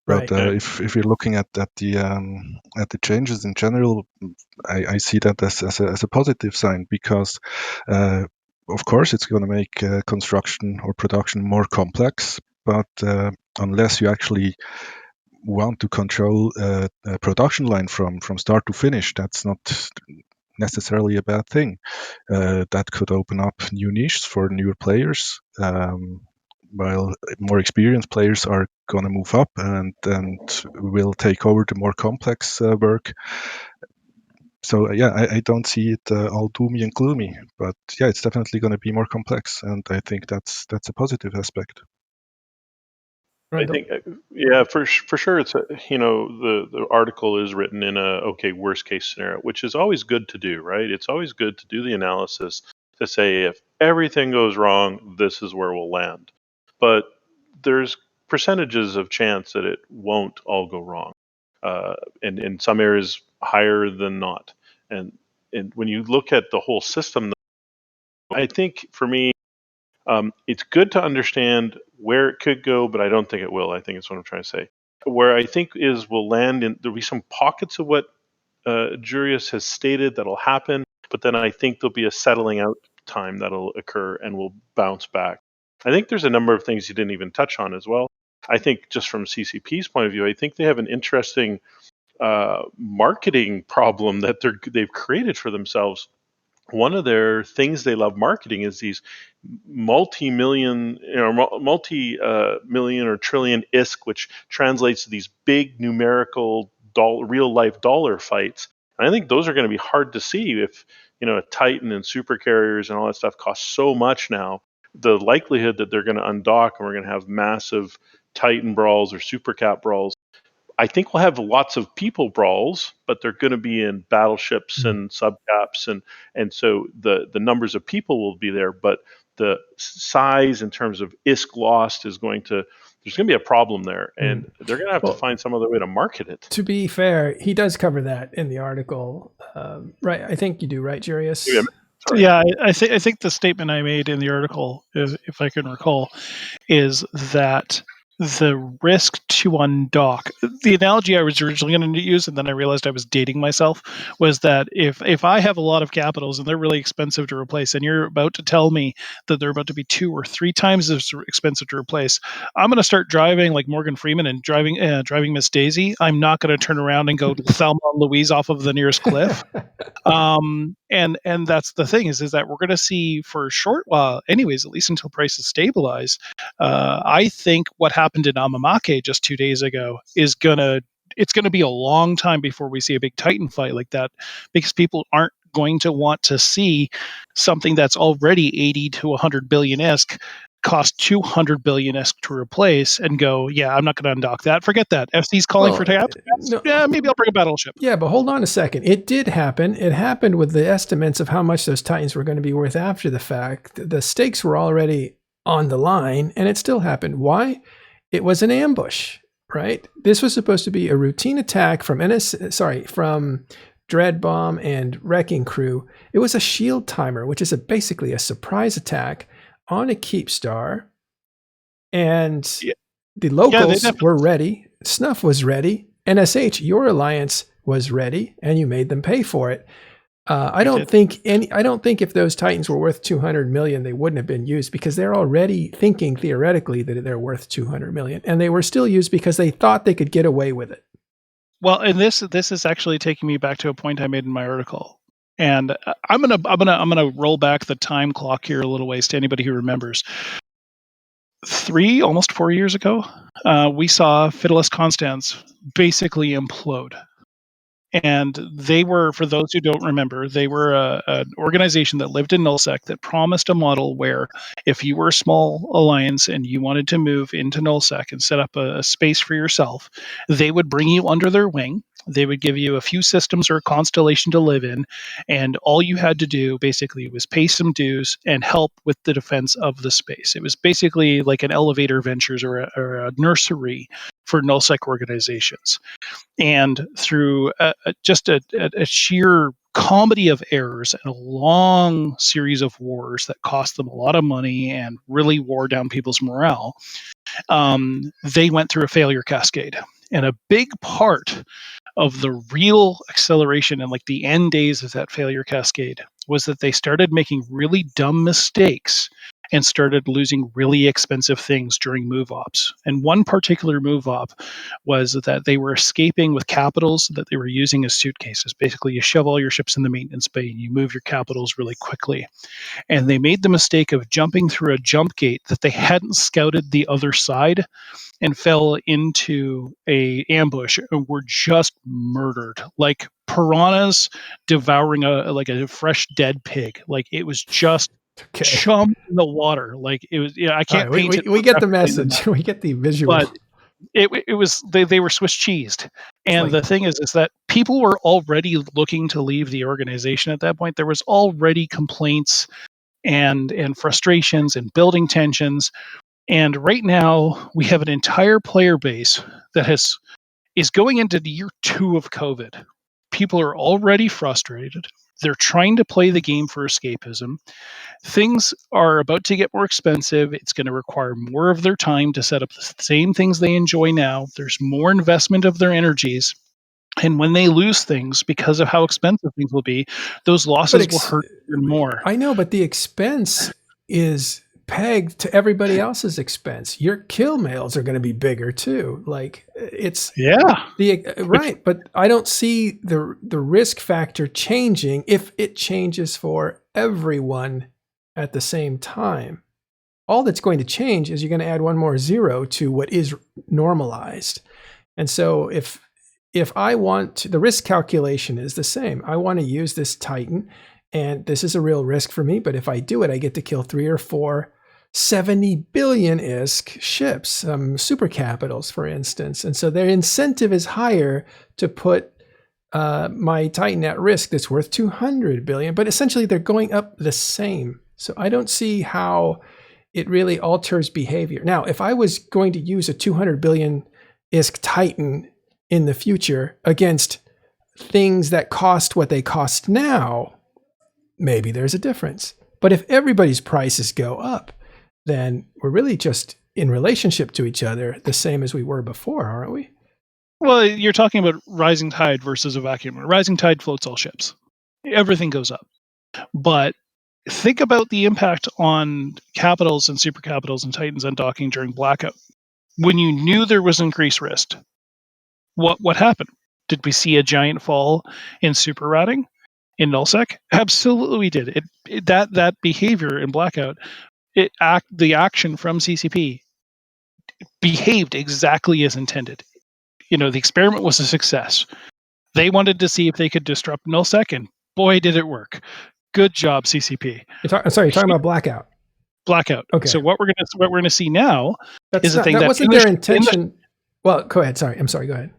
But Right. if you're looking at the changes in general, I see that as a positive sign, because of course it's going to make construction or production more complex. But unless you actually want to control a production line from start to finish, that's not necessarily a bad thing. That could open up new niches for newer players, while more experienced players are going to move up and will take over the more complex work. So yeah, I don't see it all doomy and gloomy, but yeah, it's definitely going to be more complex, and I think that's a positive aspect. I think, yeah, for sure. It's the article is written in a worst case scenario, which is always good to do, right? It's always good to do the analysis to say if everything goes wrong, this is where we'll land. But there's percentages of chance that it won't all go wrong, and in some areas higher than not. And when you look at the whole system, I think for me, it's good to understand where it could go, but I don't think it will. I think it's what I'm trying to say. Where I think is we'll land in, there'll be some pockets of what Jurius has stated that'll happen, but then I think there'll be a settling out time that'll occur and we'll bounce back. I think there's a number of things you didn't even touch on as well. I think just from CCP's point of view, I think they have an interesting marketing problem that they've created for themselves. One of their things they love marketing is these multi-million or trillion ISK, which translates to these big numerical real life dollar fights. And I think those are going to be hard to see if Titan and super carriers and all that stuff costs so much now. The likelihood that they're going to undock and we're going to have massive Titan brawls or super cap brawls, I think we'll have lots of people brawls, but they're going to be in battleships and subcaps, and so the numbers of people will be there, but the size in terms of ISK lost there's going to be a problem there, and they're going to have to find some other way to market it. To be fair, he does cover that in the article, right? I think you do, right, Jurius? Yeah, I think the statement I made in the article, if I can recall, is that the risk to undock, the analogy I was originally going to use, and then I realized I was dating myself, was that if I have a lot of capitals and they're really expensive to replace, and you're about to tell me that they're about to be 2 or 3 times as expensive to replace, I'm going to start driving like Morgan Freeman and driving Miss Daisy. I'm not going to turn around and go Thelma and Louise off of the nearest cliff. And that's the thing is that we're going to see for a short while, anyways, at least until prices stabilize. I think what happened in Amamake just 2 days ago it's going to be a long time before we see a big Titan fight like that, because people aren't going to want to see something that's already 80 to 100 billion ISK cost 200 billion ISK to replace and go, yeah, I'm not going to undock that. Forget that. FC's calling for tabs. No, yeah, maybe I'll bring a battleship. Yeah, but hold on a second. It did happen. It happened with the estimates of how much those Titans were going to be worth after the fact. The stakes were already on the line, and it still happened. Why? It was an ambush, right? This was supposed to be a routine attack from Dread Bomb and Wrecking Crew. It was a shield timer, which is basically a surprise attack on a keep star, and the locals were ready. Snuff was ready. NSH, your alliance was ready, and you made them pay for it. I don't think if those Titans were worth 200 million, they wouldn't have been used, because they're already thinking theoretically that they're worth 200 million, and they were still used because they thought they could get away with it. Well, and this is actually taking me back to a point I made in my article. And I'm gonna roll back the time clock here a little ways to anybody who remembers. almost 4 years ago, we saw Fidelis Constans basically implode. And they were, for those who don't remember, they were an organization that lived in nullsec that promised a model where if you were a small alliance and you wanted to move into nullsec and set up a space for yourself, they would bring you under their wing. They would give you a few systems or a constellation to live in, and all you had to do basically was pay some dues and help with the defense of the space. It was basically like an elevator ventures or a nursery for nullsec organizations. And through just a sheer comedy of errors and a long series of wars that cost them a lot of money and really wore down people's morale, they went through a failure cascade. And a big part of the real acceleration and like the end days of that failure cascade was that they started making really dumb mistakes and started losing really expensive things during move ops. And one particular move op was that they were escaping with capitals that they were using as suitcases. Basically, you shove all your ships in the maintenance bay and you move your capitals really quickly. And they made the mistake of jumping through a jump gate that they hadn't scouted the other side and fell into a ambush and were just murdered like piranhas devouring a fresh dead pig. Like it was just chum in the water. Like it was. Yeah, I can't paint it. We get the message. We get the visual. But it was they were Swiss cheesed. And the thing is that people were already looking to leave the organization at that point. There was already complaints and frustrations and building tensions. And right now, we have an entire player base that is going into the year 2 of COVID. People are already frustrated. They're trying to play the game for escapism. Things are about to get more expensive. It's going to require more of their time to set up the same things they enjoy now. There's more investment of their energies. And when they lose things because of how expensive things will be, those losses will hurt even more. I know, but the expense is pegged to everybody else's expense. Your kill mails are going to be bigger too. Like it's right, but I don't see the risk factor changing if it changes for everyone at the same time. All that's going to change is you're going to add one more zero to what is normalized. And so if I want to, the risk calculation is the same. I want to use this Titan, and this is a real risk for me, but if I do it, I get to kill 3 or 4 70 billion ISK ships, super capitals, for instance. And so their incentive is higher to put my Titan at risk that's worth 200 billion, but essentially they're going up the same. So I don't see how it really alters behavior. Now, if I was going to use a 200 billion ISK Titan in the future against things that cost what they cost now, maybe there's a difference. But if everybody's prices go up, then we're really just in relationship to each other the same as we were before, aren't we? Well, you're talking about rising tide versus a vacuum. Rising tide floats all ships. Everything goes up. But think about the impact on capitals and super capitals and Titans undocking during blackout. When you knew there was increased risk, what happened? Did we see a giant fall in super ratting in nullsec? Absolutely we did. That behavior in blackout, the action from CCP behaved exactly as intended. The experiment was a success. They wanted to see if they could disrupt nullsec, and boy, did it work. Good job, CCP. You're talking about blackout. Blackout. Okay. So what we're gonna see now is a thing that wasn't their intention. Well, go ahead. Sorry, I'm sorry. Go ahead.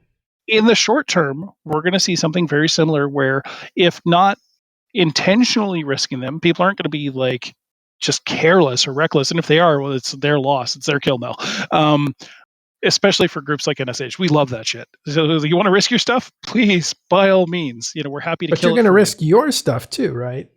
In the short term, we're going to see something very similar where, if not intentionally risking them, people aren't going to be like just careless or reckless. And if they are, well, it's their loss. It's their kill now. Especially for groups like NSH. We love that shit. So you want to risk your stuff? Please, by all means. We're happy to kill it. But you're going to risk your stuff too, right?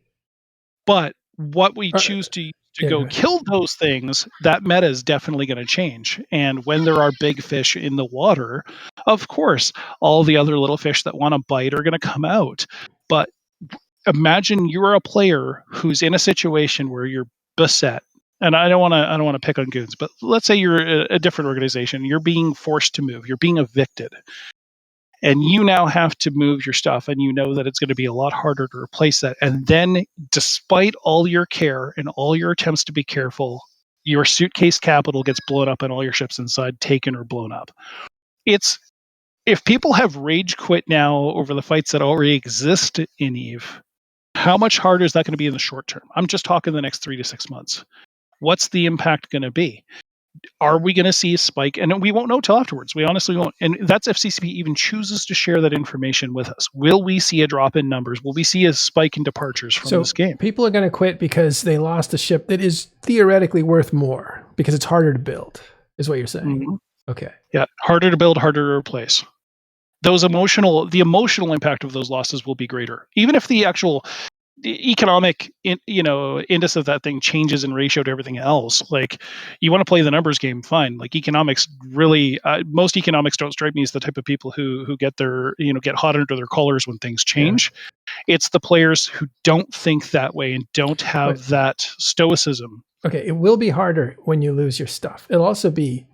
But what we choose to go kill those things, that meta is definitely going to change. And when there are big fish in the water, of course, all the other little fish that want to bite are going to come out. But imagine you're a player who's in a situation where you're beset. And I don't want to pick on goons, but let's say you're a different organization. You're being forced to move. You're being evicted. And you now have to move your stuff, and you know that it's going to be a lot harder to replace that. And then, despite all your care and all your attempts to be careful, your suitcase capital gets blown up and all your ships inside taken or blown up. It's if people have rage quit now over the fights that already exist in EVE, how much harder is that going to be in the short term? I'm just talking the next 3 to 6 months. What's the impact going to be? Are we going to see a spike? And we won't know till afterwards. We honestly won't. And that's if CCP even chooses to share that information with us. Will we see a drop in numbers? Will we see a spike in departures from this game? People are going to quit because they lost a ship that is theoretically worth more because it's harder to build, is what you're saying. Mm-hmm. Okay. Yeah, harder to build, harder to replace. The emotional impact of those losses will be greater. Even if the actual economic index of that thing changes in ratio to everything else. Like, you want to play the numbers game, fine. Like, economics really most economics don't strike me as the type of people who get their get hot under their collars when things change. It's the players who don't think that way and don't have that stoicism. Okay, it will be harder when you lose your stuff. It'll also be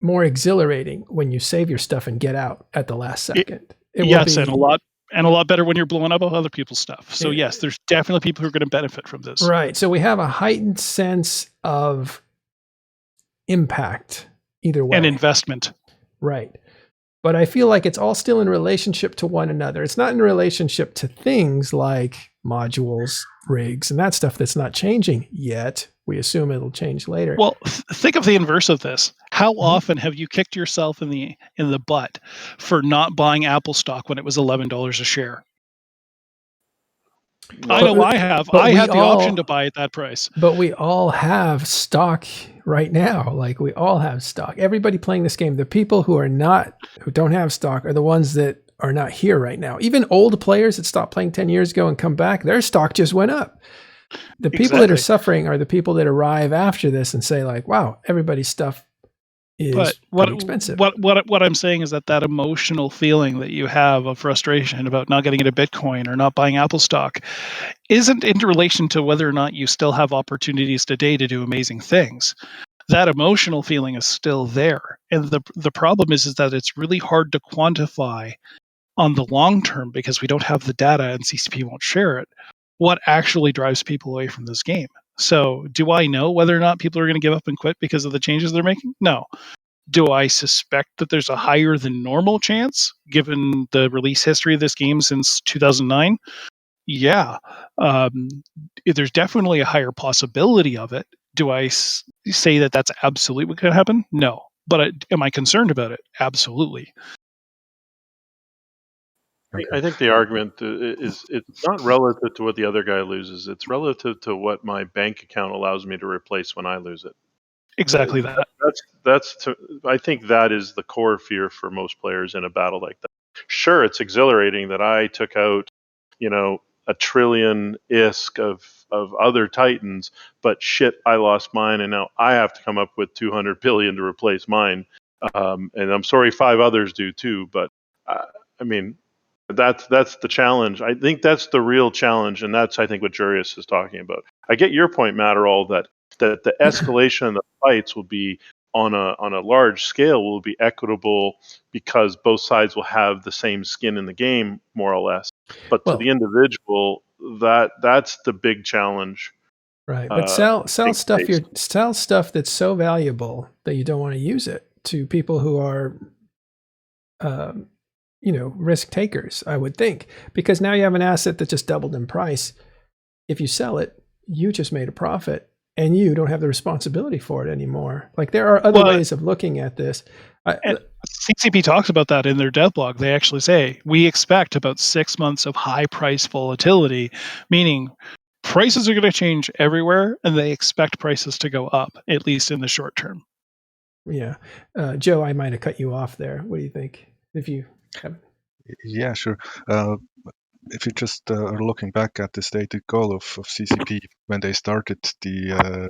more exhilarating when you save your stuff and get out at the last second. Yes, and a lot better when you're blowing up other people's stuff. So yes, there's definitely people who are going to benefit from this. Right. So we have a heightened sense of impact either way. And investment. Right. But I feel like it's all still in relationship to one another. It's not in relationship to things like modules, rigs, and that stuff that's not changing yet. We assume it'll change later. Well, think of the inverse of this. How often have you kicked yourself in the butt for not buying Apple stock when it was $11 a share? I know I have. I had the option to buy at that price. But we all have stock right now. Like, we all have stock. Everybody playing this game, the people who don't have stock are the ones that are not here right now. Even old players that stopped playing 10 years ago and come back, their stock just went up. The people that are suffering are the people that arrive after this and say, like, wow, everybody's stuff is expensive. What I'm saying is that emotional feeling that you have of frustration about not getting into Bitcoin or not buying Apple stock isn't in relation to whether or not you still have opportunities today to do amazing things. That emotional feeling is still there. And the problem is that it's really hard to quantify on the long term because we don't have the data and CCP won't share it. What actually drives people away from this game? So do I know whether or not people are going to give up and quit because of the changes they're making? No. Do I suspect that there's a higher than normal chance given the release history of this game since 2009? Yeah. There's definitely a higher possibility of it. Do I say that that's absolutely what could happen? No. But am I concerned about it? Absolutely. I think the argument is it's not relative to what the other guy loses. It's relative to what my bank account allows me to replace when I lose it. Exactly that. I think that is the core fear for most players in a battle like that. Sure, it's exhilarating that I took out, a trillion ISK of other Titans, but shit, I lost mine, and now I have to come up with 200 billion to replace mine. And I'm sorry, 5 others do too, but that's the challenge. I think that's the real challenge, and that's, I think, what Jurius is talking about. I get your point, Matterall, that the escalation of the fights will be on a large scale will be equitable because both sides will have the same skin in the game, more or less. But to the individual, that's the big challenge. Right. But sell stuff that's so valuable that you don't want to use it to people who are risk takers, I would think, because now you have an asset that just doubled in price. If you sell it, you just made a profit and you don't have the responsibility for it anymore. Like, there are other ways of looking at this. CCP talks about that in their dev blog. They actually say, we expect about 6 months of high price volatility, meaning prices are going to change everywhere and they expect prices to go up, at least in the short term. Yeah. Joe, I might have cut you off there. What do you think? If you have... Yeah, sure. If you just are looking back at the stated goal of CCP when they started the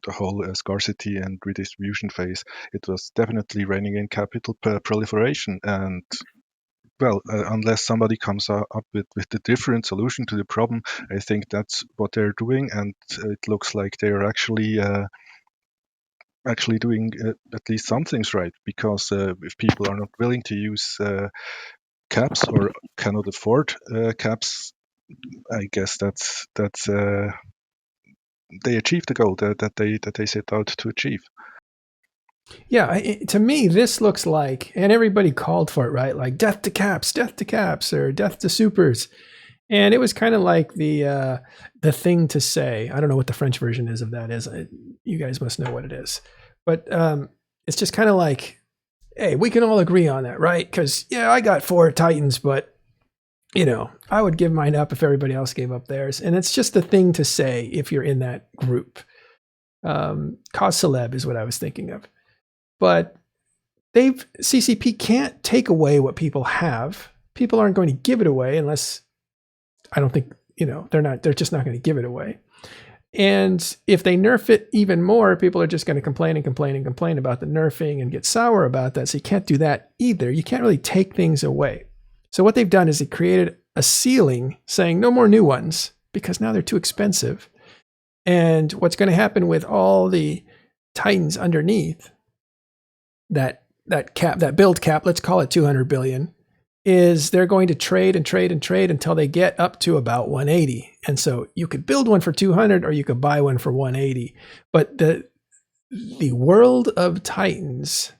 whole scarcity and redistribution phase, it was definitely reining in capital proliferation. And well, unless somebody comes up with a different solution to the problem, I think that's what they're doing, and it looks like they're actually doing at least some things right, because if people are not willing to use caps or cannot afford caps, I guess that's they achieve the goal that they set out to achieve. Yeah, to me, this looks like, and everybody called for it, right? Like death to caps, or death to supers. And it was kind of like the thing to say. I don't know what the French version is of that is. You guys must know what it is. But it's just kind of like, hey, we can all agree on that, right? Because, yeah, I got 4 Titans, but, I would give mine up if everybody else gave up theirs. And it's just the thing to say if you're in that group. Cause celeb is what I was thinking of. But CCP can't take away what people have. People aren't going to give it away unless, I don't think, they're just not going to give it away. And if they nerf it even more, people are just going to complain about the nerfing and get sour about that. So you can't do that either. You can't really take things away. So what they've done is they created a ceiling saying no more new ones because now they're too expensive. And what's going to happen with all the Titans underneath that build cap, let's call it 200 billion, is they're going to trade until they get up to about 180. And so you could build one for 200 or you could buy one for 180. But the world of Titans,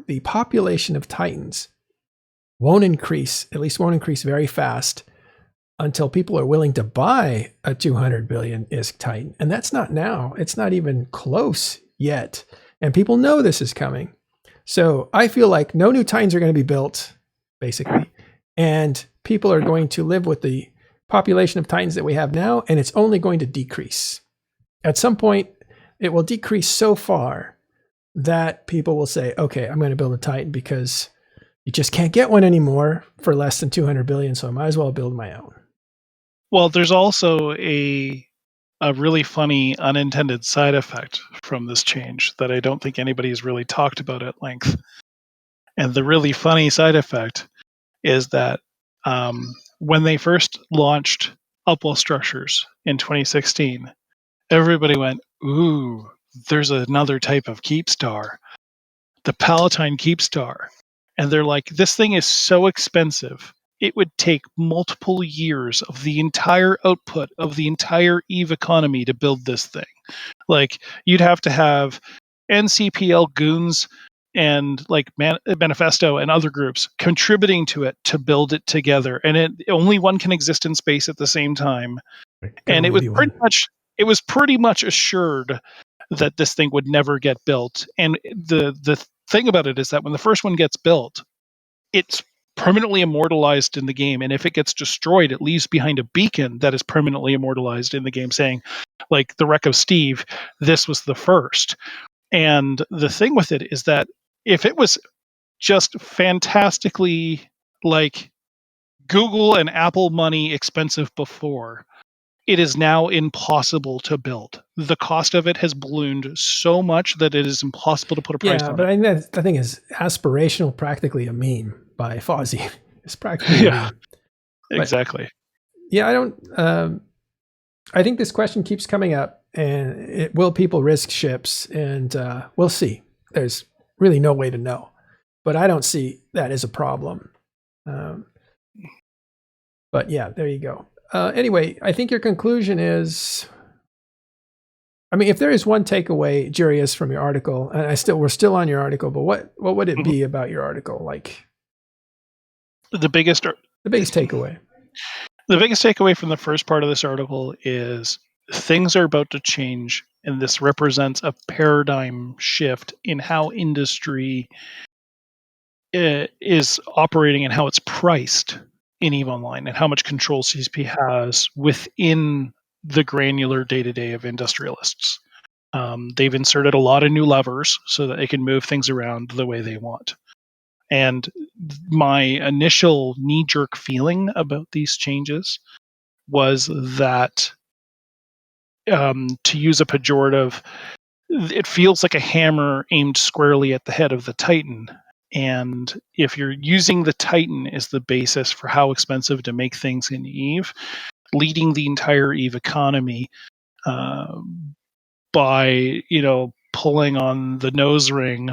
the population of Titans won't increase very fast until people are willing to buy a 200 billion ISK Titan. And that's not now. It's not even close yet. And people know this is coming. So I feel like no new Titans are going to be built, basically. And people are going to live with the population of Titans that we have now, and it's only going to decrease. At some point, it will decrease so far that people will say, okay, I'm going to build a Titan because you just can't get one anymore for less than 200 billion, so I might as well build my own. Well, there's also a really funny unintended side effect from this change that I don't think anybody has really talked about at length. And the really funny side effect is that when they first launched Upwell structures in 2016, everybody went, ooh, there's another type of keep star, the Palatine keep star. And they're like, this thing is so expensive. It would take multiple years of the entire output of the entire EVE economy to build this thing. Like, you'd have to have NCPL goons and like Manifesto and other groups contributing to it to build it together. And only one can exist in space at the same time. And it was pretty much assured that this thing would never get built. And the thing about it is that when the first one gets built, it's permanently immortalized in the game, and if it gets destroyed, it leaves behind a beacon that is permanently immortalized in the game saying, like the wreck of Steve, this was the first. And the thing with it is that if it was just fantastically like Google and Apple money expensive before, it is now impossible to build. The cost of it has ballooned so much that it is impossible to put a price on it. Yeah, but I think that thing is aspirational, practically a meme by Fozzie. It's practically a meme. Exactly. Yeah, I think this question keeps coming up, and will people risk ships? And we'll see. There's really no way to know. But I don't see that as a problem. But yeah, there you go. Anyway, I think your conclusion is, I mean, if there is one takeaway, Jurius, from your article, and we're still on your article, but what would it be about your article? Like the biggest takeaway. The biggest takeaway from the first part of this article is things are about to change, and this represents a paradigm shift in how industry is operating and how it's priced in EVE Online and how much control CCP has within the granular day-to-day of industrialists. They've inserted a lot of new levers so that they can move things around the way they want. And my initial knee-jerk feeling about these changes was that, to use a pejorative, it feels like a hammer aimed squarely at the head of the Titan. And if you're using the Titan as the basis for how expensive to make things in EVE, leading the entire EVE economy by, pulling on the nose ring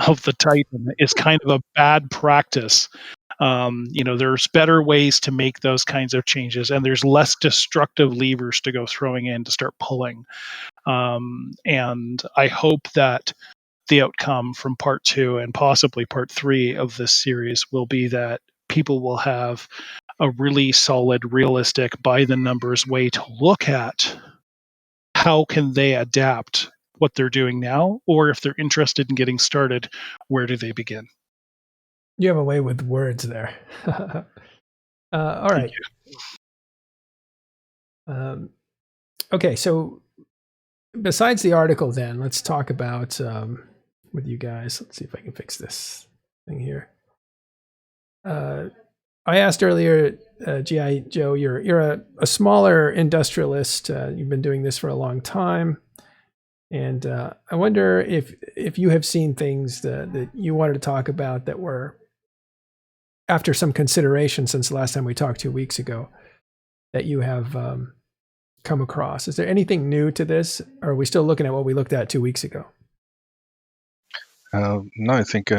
of the Titan is kind of a bad practice There's better ways to make those kinds of changes, and there's less destructive levers to go throwing in to start pulling. And I hope that the outcome from part 2 and possibly part 3 of this series will be that people will have a really solid, realistic, by the numbers way to look at how can they adapt what they're doing now, or if they're interested in getting started, where do they begin? You have a way with words there. All right. Okay, so besides the article then, let's talk about with you guys. Let's see if I can fix this thing here. I asked earlier, G.I. Joe, you're a smaller industrialist. You've been doing this for a long time. And I wonder if you have seen things that you wanted to talk about that were, after some consideration since the last time we talked 2 weeks ago, that you have come across. Is there anything new to this, or are we still looking at what we looked at 2 weeks ago? No, I think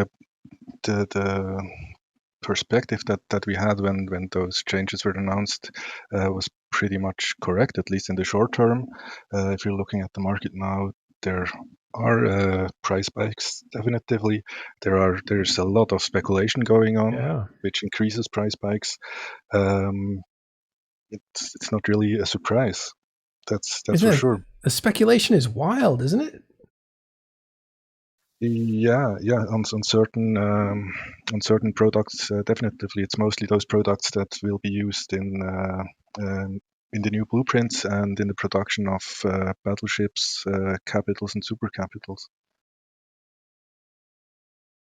the perspective that we had when those changes were announced was pretty much correct, at least in the short term. If you're looking at the market now, there are price spikes, definitively. There's a lot of speculation going on, which increases price spikes. It's not really a surprise. That's for sure. The speculation is wild, isn't it? Yeah. On certain products, definitely. It's mostly those products that will be used in the new blueprints and in the production of battleships, capitals, and super capitals.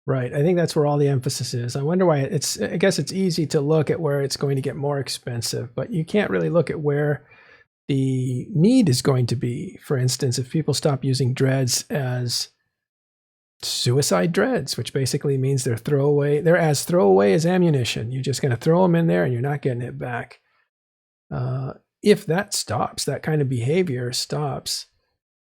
Right. I think that's where all the emphasis is. I wonder why I guess it's easy to look at where it's going to get more expensive, but you can't really look at where the need is going to be. For instance, if people stop using dreads as suicide dreads, which basically means they're as throwaway as ammunition. You're just going to throw them in there and you're not getting it back. If that stops, that kind of behavior stops,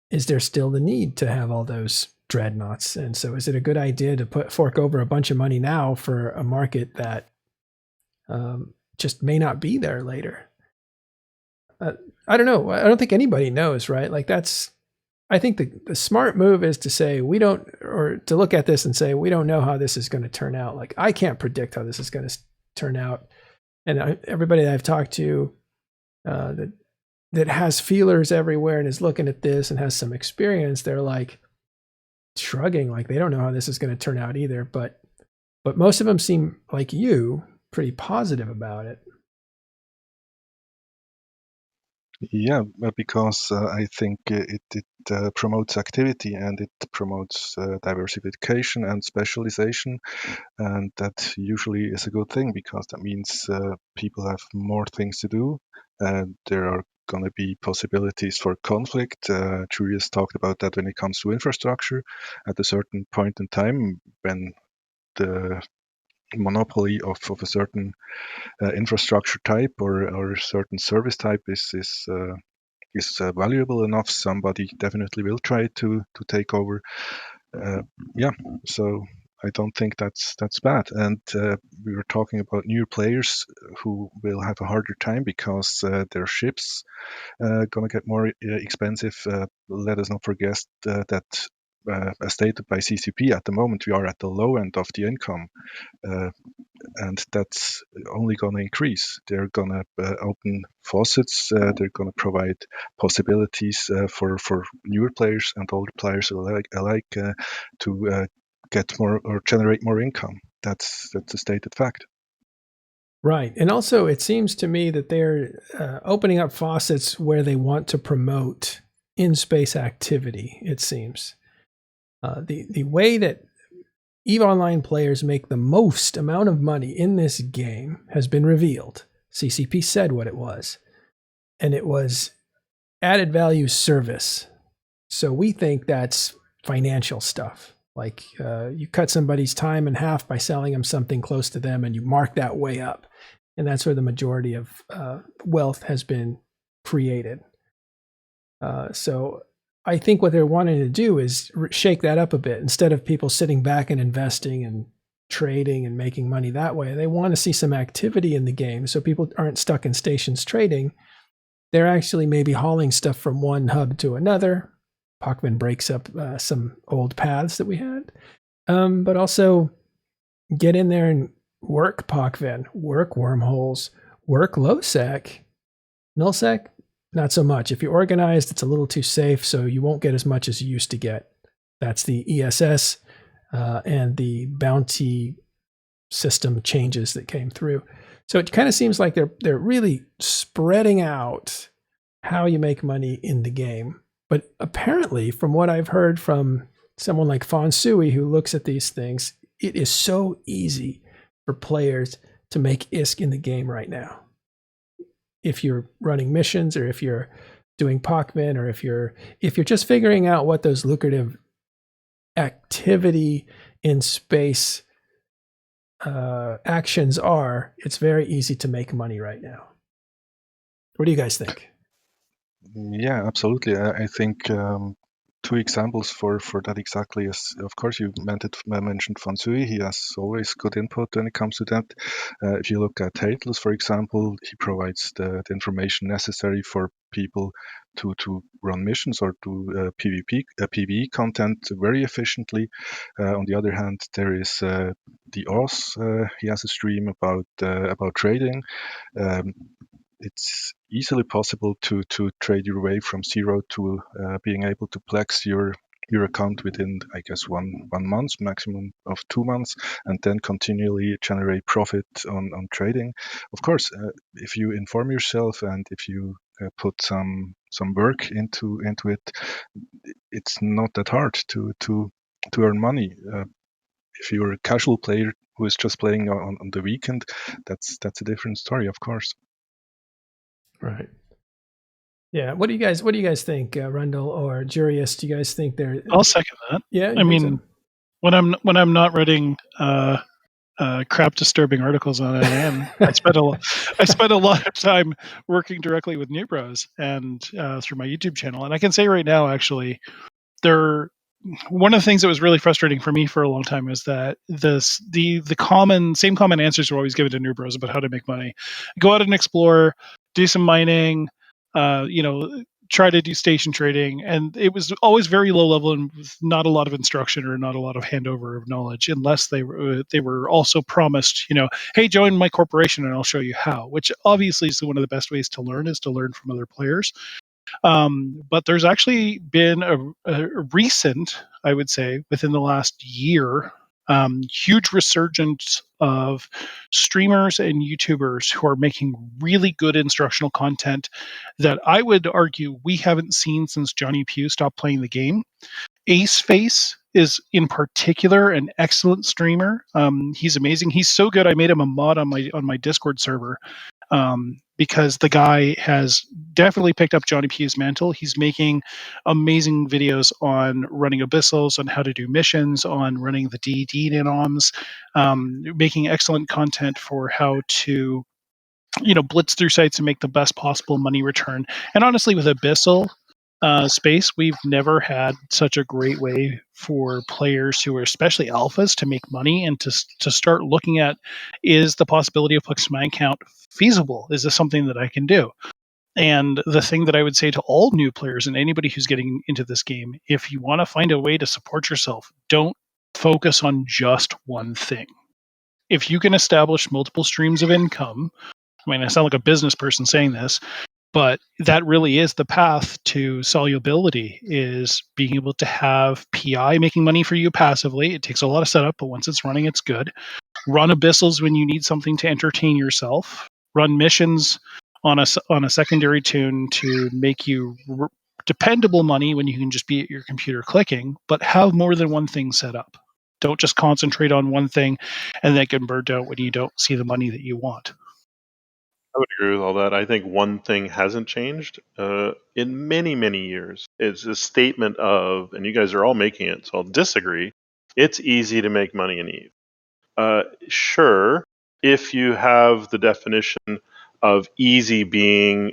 is there still the need to have all those dreadnoughts? And so is it a good idea to fork over a bunch of money now for a market that just may not be there later? I don't know. I don't think anybody knows, right? Like I think the smart move is to say to look at this and say, we don't know how this is going to turn out. Like, I can't predict how this is going to turn out. And everybody that I've talked to that has feelers everywhere and is looking at this and has some experience, they're like shrugging, like they don't know how this is going to turn out either. But most of them seem like you, pretty positive about it. Yeah, because I think it promotes activity and it promotes diversification and specialization, and that usually is a good thing because that means people have more things to do. There are going to be possibilities for conflict. Jurius talked about that when it comes to infrastructure. At a certain point in time, when the monopoly of a certain infrastructure type or a certain service type is valuable enough, somebody definitely will try to take over. So I don't think that's bad. And we were talking about new players who will have a harder time because their ships gonna get more expensive. Let us not forget that as stated by CCP, at the moment we are at the low end of the income. And that's only going to increase. They're going to open faucets. They're going to provide possibilities for newer players and older players alike to get more or generate more income. That's a stated fact. Right. And also, it seems to me that they're opening up faucets where they want to promote in-space activity, it seems. The way that EVE Online players make the most amount of money in this game has been revealed. CCP said what it was, and it was added value service. So we think that's financial stuff. Like you cut somebody's time in half by selling them something close to them, and you mark that way up. And that's where the majority of wealth has been created. So I think what they're wanting to do is shake that up a bit. Instead of people sitting back and investing and trading and making money that way. They want to see some activity in the game so people aren't stuck in stations trading. They're actually maybe hauling stuff from one hub to another. Pacman breaks up some old paths that we had. But also get in there and work POCVen, work wormholes, work lowsec. Nullsec, not so much. If you're organized, it's a little too safe, so you won't get as much as you used to get. That's the ESS and the bounty system changes that came through. So it kind of seems like they're really spreading out how you make money in the game. But apparently, from what I've heard from someone like Fonsui who looks at these things, it is so easy for players to make ISK in the game right now. If you're running missions, or if you're doing POCVen, or if you're just figuring out what those lucrative activity in space actions are, it's very easy to make money right now. What do you guys think? Yeah, absolutely. I think two examples for that exactly is, of course, you mentioned Fonsui. He has always good input when it comes to that. If you look at Tateless, for example, he provides the information necessary for people to run missions or do PvE content very efficiently. On the other hand, there is the Oz. He has a stream about trading. It's easily possible to trade your way from zero to being able to plex your account within, I guess, one month, maximum of 2 months, and then continually generate profit on trading. Of course, if you inform yourself and if you put some work into it, it's not that hard to earn money. If you're a casual player who is just playing on the weekend, that's a different story, of course. Right. Yeah. What do you guys think, Rundle or Jurius? Do you guys think they're? I'll second that. Yeah. I mean, when I'm not writing crap disturbing articles on IM, I spend a lot of time working directly with New Bros and through my YouTube channel. And I can say right now, actually, one of the things that was really frustrating for me for a long time is that the same common answers were always given to New Bros about how to make money. Go out and explore, do some mining, try to do station trading, and it was always very low level and with not a lot of instruction or not a lot of handover of knowledge, unless they were also promised, hey, join my corporation and I'll show you how. Which obviously is one of the best ways to learn, is to learn from other players. But there's actually been a recent, I would say, within the last year, huge resurgence of streamers and YouTubers who are making really good instructional content that I would argue we haven't seen since Johnny Pugh stopped playing the game. Aceface is in particular an excellent streamer. He's amazing. He's so good. I made him a mod on my Discord server. Because the guy has definitely picked up Johnny P's mantle. He's making amazing videos on running abyssals, on how to do missions, on running the DD denoms, making excellent content for how to, blitz through sites and make the best possible money return. And honestly, with abyssal space, we've never had such a great way for players who are especially alphas to make money and to start looking at, is the possibility of plexing my account feasible? Is this something that I can do? And the thing that I would say to all new players and anybody who's getting into this game, if you want to find a way to support yourself, don't focus on just one thing. If you can establish multiple streams of income, I mean, I sound like a business person saying this, but that really is the path to solubility, is being able to have PI making money for you passively. It takes a lot of setup, but once it's running, it's good. Run abyssals when you need something to entertain yourself. Run missions on a secondary tune to make you dependable money when you can just be at your computer clicking, but have more than one thing set up. Don't just concentrate on one thing and then get burned out when you don't see the money that you want. I would agree with all that. I think one thing hasn't changed in many, many years. It's a statement of, and you guys are all making it, so I'll disagree. It's easy to make money in Eve. Sure, if you have the definition of easy being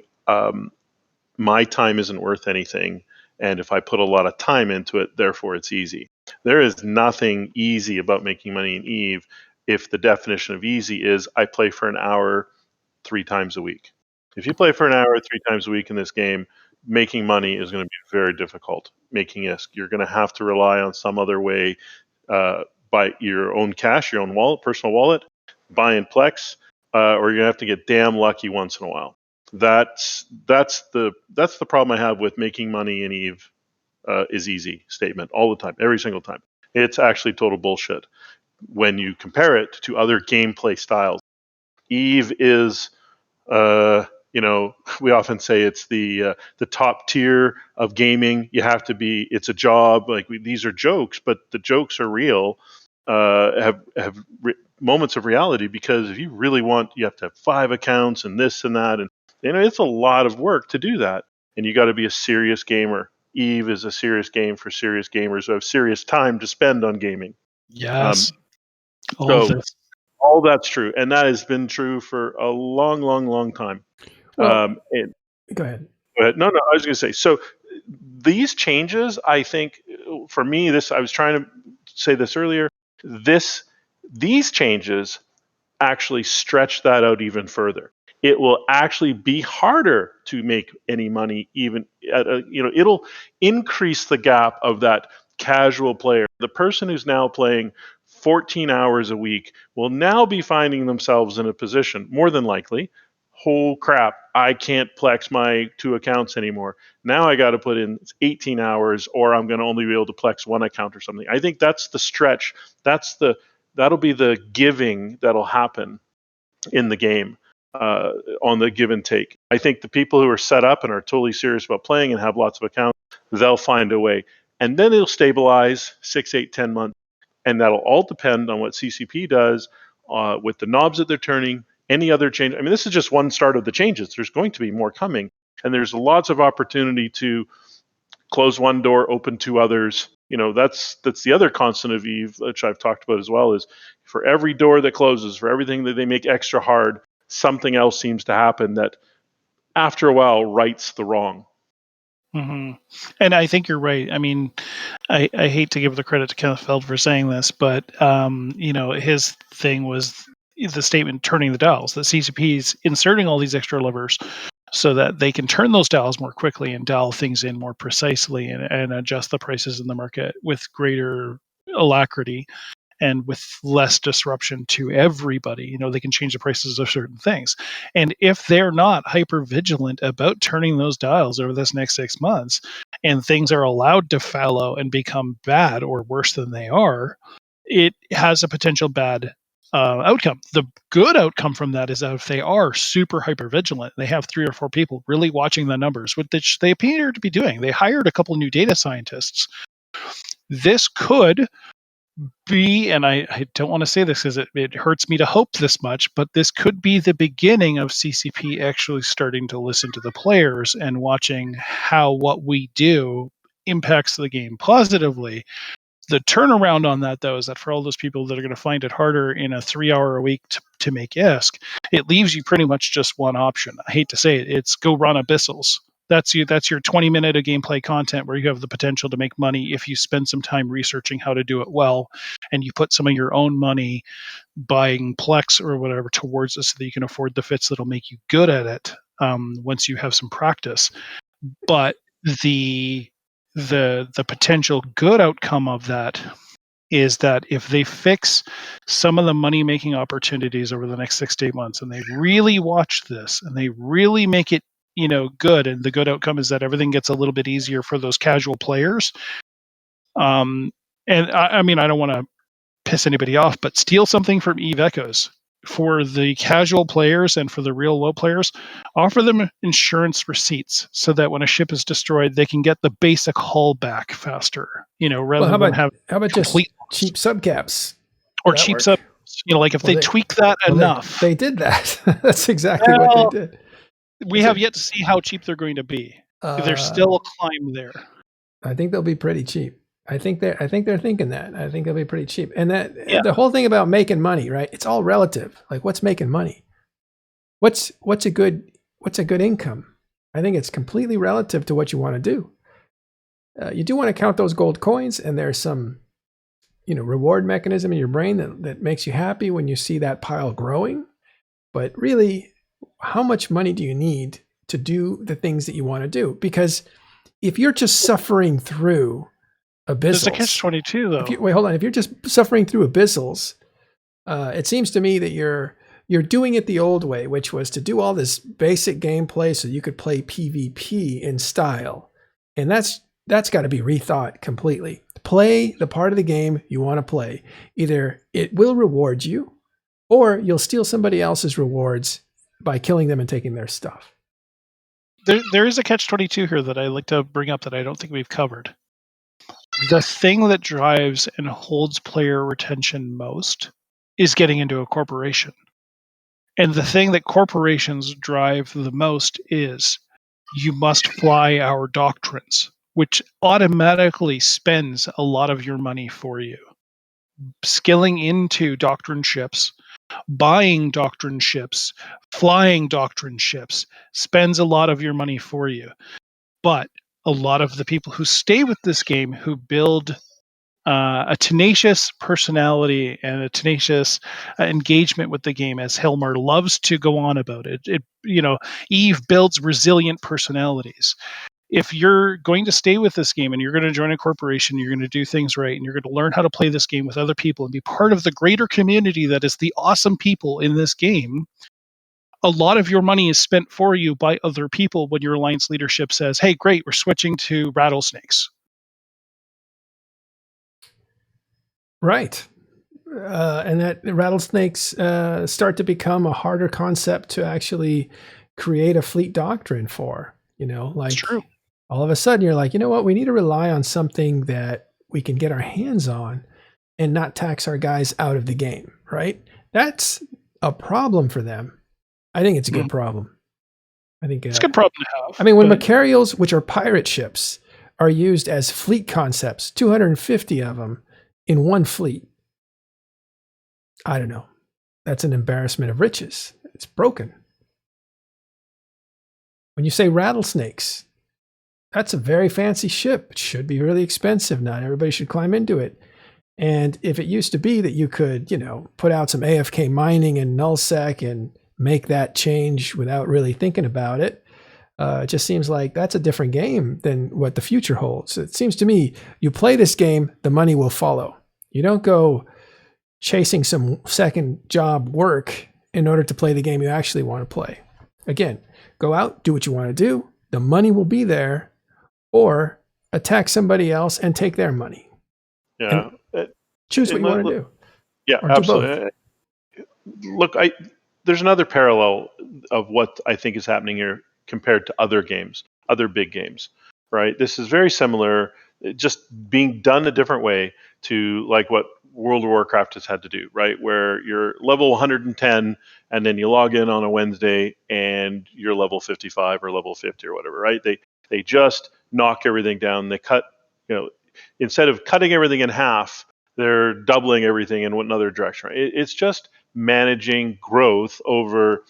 my time isn't worth anything, and if I put a lot of time into it, therefore it's easy. There is nothing easy about making money in Eve. if the definition of easy is I play for an hour 3 times a week. If you play for an hour 3 times a week in this game, making money is going to be very difficult. You're going to have to rely on some other way, by your own cash, your own wallet, personal wallet, buying Plex, or you're going to have to get damn lucky once in a while. That's the problem I have with making money in Eve is easy statement all the time, every single time. It's actually total bullshit when you compare it to other gameplay styles. Eve is, we often say it's the top tier of gaming. You have to be. It's a job. These are jokes, but the jokes are real. Have moments of reality, because if you really want, you have to have 5 accounts and this and that, and it's a lot of work to do that. And you got to be a serious gamer. Eve is a serious game for serious gamers who have serious time to spend on gaming. Yes. All that's true, and that has been true for a long, long, long time. Well, go ahead. No, I was going to say, so these changes, I think, for me, I was trying to say this earlier, these changes actually stretch that out even further. It will actually be harder to make any money, even it'll increase the gap of that casual player. The person who's now playing 14 hours a week will now be finding themselves in a position, more than likely, oh crap, I can't Plex my 2 accounts anymore. Now I got to put in 18 hours, or I'm going to only be able to Plex 1 account or something. I think that's the stretch. That'll be the giving that'll happen in the game, on the give and take. I think the people who are set up and are totally serious about playing and have lots of accounts, they'll find a way. And then it'll stabilize 6, 8, 10 months. And that'll all depend on what CCP does with the knobs that they're turning, any other change. I mean, this is just one start of the changes. There's going to be more coming. And there's lots of opportunity to close one door, open 2 others. That's the other constant of Eve, which I've talked about as well, is for every door that closes, for everything that they make extra hard, something else seems to happen that after a while rights the wrong. Mm-hmm. And I think you're right. I mean, I hate to give the credit to Kenneth Feld for saying this, but his thing was the statement turning the dials, that CCP's inserting all these extra levers so that they can turn those dials more quickly and dial things in more precisely and adjust the prices in the market with greater alacrity and with less disruption to everybody. They can change the prices of certain things. And if they're not hyper vigilant about turning those dials over this next 6 months, and things are allowed to fallow and become bad or worse than they are, it has a potential bad outcome. The good outcome from that is that if they are super hyper vigilant, they have 3 or 4 people really watching the numbers, which they appear to be doing. They hired a couple new data scientists. This could be, and I don't want to say this because it hurts me to hope this much, but this could be the beginning of CCP actually starting to listen to the players and watching how what we do impacts the game positively. The turnaround on that, though, is that for all those people that are going to find it harder in a 3-hour a week to make ESC, it leaves you pretty much just one option. I hate to say it. It's go run Abyssals. That's your 20-minute of gameplay content where you have the potential to make money if you spend some time researching how to do it well, and you put some of your own money buying Plex or whatever towards it so that you can afford the fits that'll make you good at it once you have some practice. But the potential good outcome of that is that if they fix some of the money-making opportunities over the next 6 to 8 months, and they really watch this and they really make it good, and the good outcome is that everything gets a little bit easier for those casual players. And I mean, I don't want to piss anybody off, but steal something from Eve Echoes. For the casual players and for the real low players, offer them insurance receipts so that when a ship is destroyed, they can get the basic hull back faster. Rather than have how about just cheap subcaps or cheap sub. If they tweak that enough, they did that. That's exactly what they did. We have yet to see how cheap they're going to be. There's still a climb there. I think they'll be pretty cheap. I think they're thinking that. I think they'll be pretty cheap. And the whole thing about making money, right? It's all relative. Like, what's making money? What's a good income? I think it's completely relative to what you want to do. You do want to count those gold coins, and there's some reward mechanism in your brain that makes you happy when you see that pile growing. But really, how much money do you need to do the things that you want to do? Because if you're just suffering through abyssals, there's a catch-22 though. Wait, hold on. If you're just suffering through abyssals, it seems to me that you're doing it the old way, which was to do all this basic gameplay so you could play PvP in style, and that's got to be rethought completely. Play the part of the game you want to play. Either it will reward you, or you'll steal somebody else's rewards by killing them and taking their stuff. There is a catch-22 here that I like to bring up that I don't think we've covered. The thing that drives and holds player retention most is getting into a corporation. And the thing that corporations drive the most is you must fly our doctrines, which automatically spends a lot of your money for you. Skilling into doctrine ships, buying doctrine ships, flying doctrine ships spends a lot of your money for you. But a lot of the people who stay with this game, who build a tenacious personality and a tenacious engagement with the game, as Hilmar loves to go on about it. Eve builds resilient personalities. If you're going to stay with this game and you're going to join a corporation, you're going to do things right, and you're going to learn how to play this game with other people and be part of the greater community that is the awesome people in this game, a lot of your money is spent for you by other people when your alliance leadership says, hey, great, we're switching to rattlesnakes. Right. And that rattlesnakes start to become a harder concept to actually create a fleet doctrine for. It's true. All of a sudden you're like, you know what, we need to rely on something that we can get our hands on and not tax our guys out of the game, right? That's a problem for them. I think it's a good problem. I think it's a good problem to have. I mean, when Macarials, which are pirate ships, are used as fleet concepts, 250 of them in one fleet, I don't know. That's an embarrassment of riches. It's broken. When you say rattlesnakes, that's a very fancy ship. It should be really expensive. Not everybody should climb into it. And if it used to be that you could, put out some AFK mining and nullsec and make that change without really thinking about it, it just seems like that's a different game than what the future holds. It seems to me you play this game, the money will follow. You don't go chasing some second job work in order to play the game you actually want to play. Again, go out, do what you want to do. The money will be there, or attack somebody else and take their money. Yeah. Choose what you want to do. Yeah, absolutely. Look, there's another parallel of what I think is happening here compared to other games, other big games, right? This is very similar, just being done a different way to like what World of Warcraft has had to do, right? Where you're level 110 and then you log in on a Wednesday and you're level 55 or level 50 or whatever, right? They just knock everything down. They cut, instead of cutting everything in half, they're doubling everything in another direction. Right? It's just managing growth over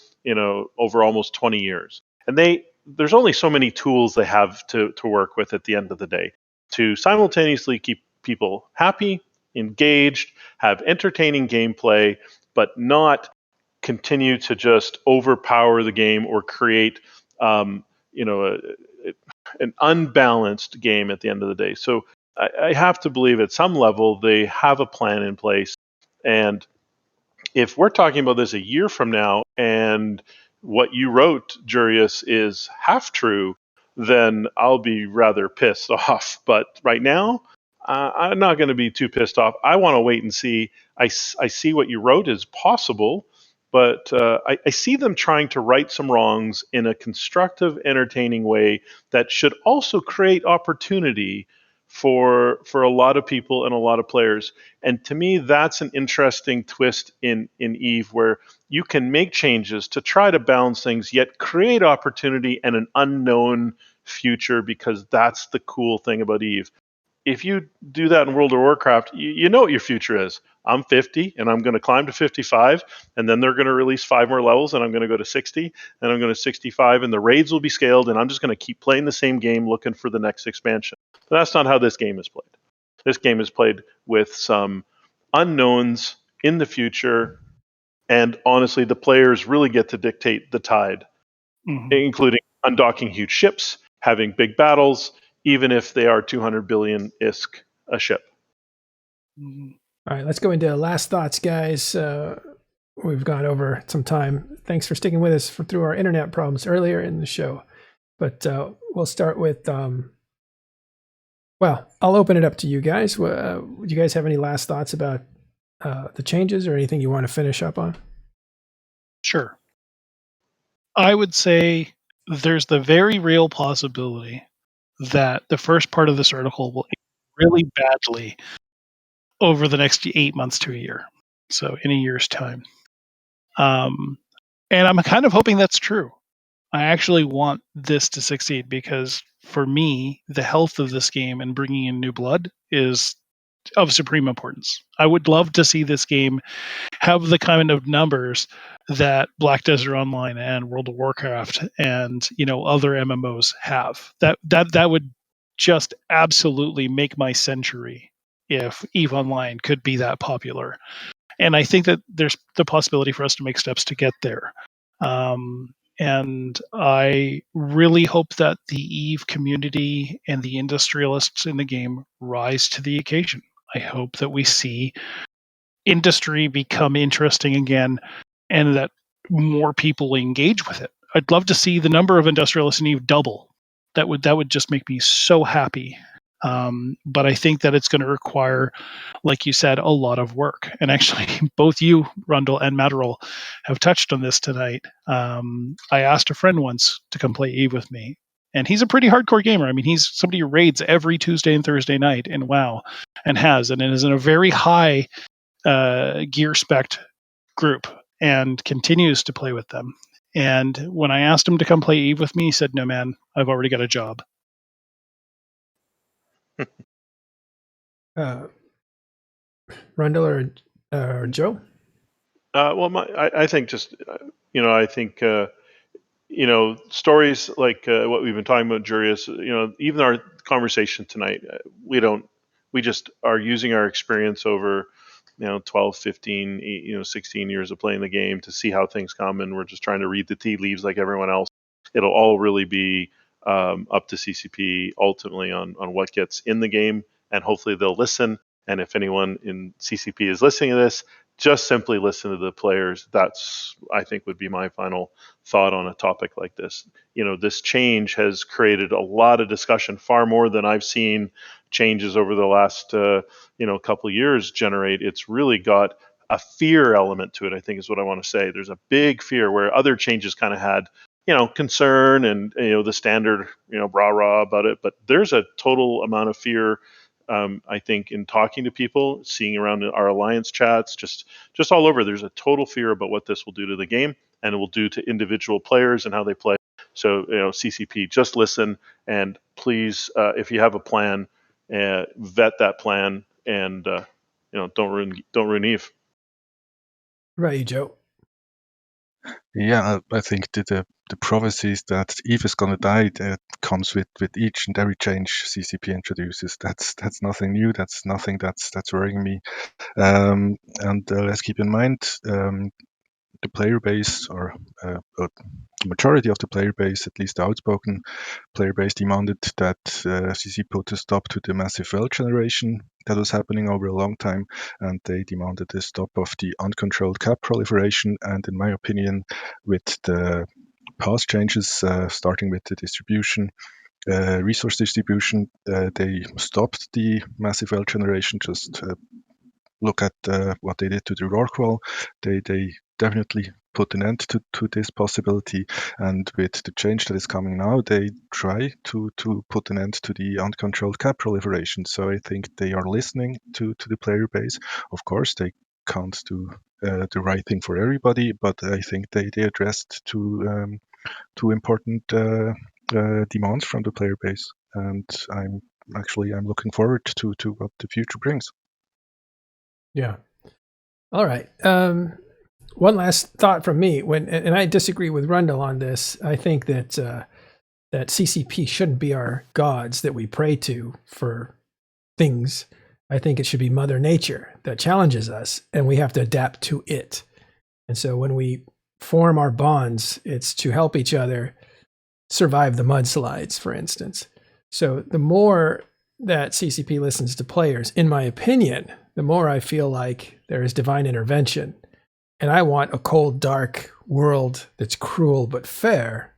almost 20 years. And there's only so many tools they have to work with at the end of the day to simultaneously keep people happy, engaged, have entertaining gameplay, but not continue to just overpower the game or create an unbalanced game at the end of the day. So I have to believe at some level they have a plan in place. And if we're talking about this a year from now and what you wrote, Jurius, is half true, then I'll be rather pissed off. But right now, I'm not going to be too pissed off. I want to wait and see. I see what you wrote is possible, but I see them trying to right some wrongs in a constructive, entertaining way that should also create opportunity for a lot of people and a lot of players. And to me, that's an interesting twist in Eve, where you can make changes to try to balance things, yet create opportunity and an unknown future, because that's the cool thing about Eve. If you do that in World of Warcraft, you know what your future is. I'm 50 and I'm going to climb to 55, and then they're going to release 5 more levels and I'm going to go to 60 and I'm going to 65, and the raids will be scaled, and I'm just going to keep playing the same game looking for the next expansion. But that's not how this game is played. This game is played with some unknowns in the future, and honestly, the players really get to dictate the tide, including undocking huge ships, having big battles, even if they are 200 billion ISK a ship. All right, let's go into last thoughts, guys. We've gone over some time. Thanks for sticking with us through our internet problems earlier in the show. But we'll start with, well, I'll open it up to you guys. Do you guys have any last thoughts about the changes or anything you want to finish up on? Sure. I would say there's the very real possibility that the first part of this article will really badly over the next 8 months to a year. So in a year's time. And I'm kind of hoping that's true. I actually want this to succeed because for me, the health of this game and bringing in new blood is of supreme importance. I would love to see this game have the kind of numbers that Black Desert Online and World of Warcraft and other MMOs have. That would just absolutely make my century if EVE Online could be that popular. And I think that there's the possibility for us to make steps to get there. And I really hope that the EVE community and the industrialists in the game rise to the occasion. I hope that we see industry become interesting again and that more people engage with it. I'd love to see the number of industrialists in EVE double. That would just make me so happy. But I think that it's going to require, like you said, a lot of work. And actually, both you, Rundle, and Matterall have touched on this tonight. I asked a friend once to come play EVE with me, and he's a pretty hardcore gamer. I mean, he's somebody who raids every Tuesday and Thursday night in WoW, and is in a very high gear spec group and continues to play with them. And when I asked him to come play EVE with me, he said, "No, man, I've already got a job." Rundle or Joe? I think just I think stories like what we've been talking about, Jurius. Even our conversation tonight, we just are using our experience over 12, 15, 16 years of playing the game to see how things come, and we're just trying to read the tea leaves like everyone else. It'll all really be up to CCP ultimately on what gets in the game, and hopefully they'll listen. And if anyone in CCP is listening to this, just simply listen to the players. That's, I think, would be my final thought on a topic like this. This change has created a lot of discussion, far more than I've seen changes over the last couple of years generate. It's really got a fear element to it, I think is what I want to say. There's a big fear where other changes kind of had concern and the standard rah about it, but there's a total amount of fear. I think in talking to people, seeing around our alliance chats, just all over, there's a total fear about what this will do to the game and it will do to individual players and how they play. So CCP, just listen, and please, if you have a plan, vet that plan, and don't ruin EVE. What about you, Joe? Yeah, I think the prophecies that EVE is going to die that comes with each and every change CCP introduces. That's nothing new. That's nothing that's worrying me. And let's keep in mind the player base, or the majority of the player base, at least the outspoken player base, demanded that CC put a stop to the massive wealth generation that was happening over a long time, and they demanded a stop of the uncontrolled cap proliferation. And in my opinion, with the past changes, starting with the distribution, resource distribution, they stopped the massive wealth generation. Just look at what they did to the Rourke wall. They definitely put an end to this possibility, and with the change that is coming now, they try to put an end to the uncontrolled cap proliferation. So I think they are listening to the player base. Of course, they can't do the right thing for everybody, but I think they addressed two important demands from the player base, and I'm looking forward to what the future brings. Yeah. All right. One last thought from me, and I disagree with Rundle on this. I think that that CCP shouldn't be our gods that we pray to for things. I think it should be Mother Nature that challenges us, and we have to adapt to it. And so when we form our bonds, it's to help each other survive the mudslides, for instance. So the more that CCP listens to players, in my opinion, the more I feel like there is divine intervention. And I want a cold, dark world that's cruel but fair,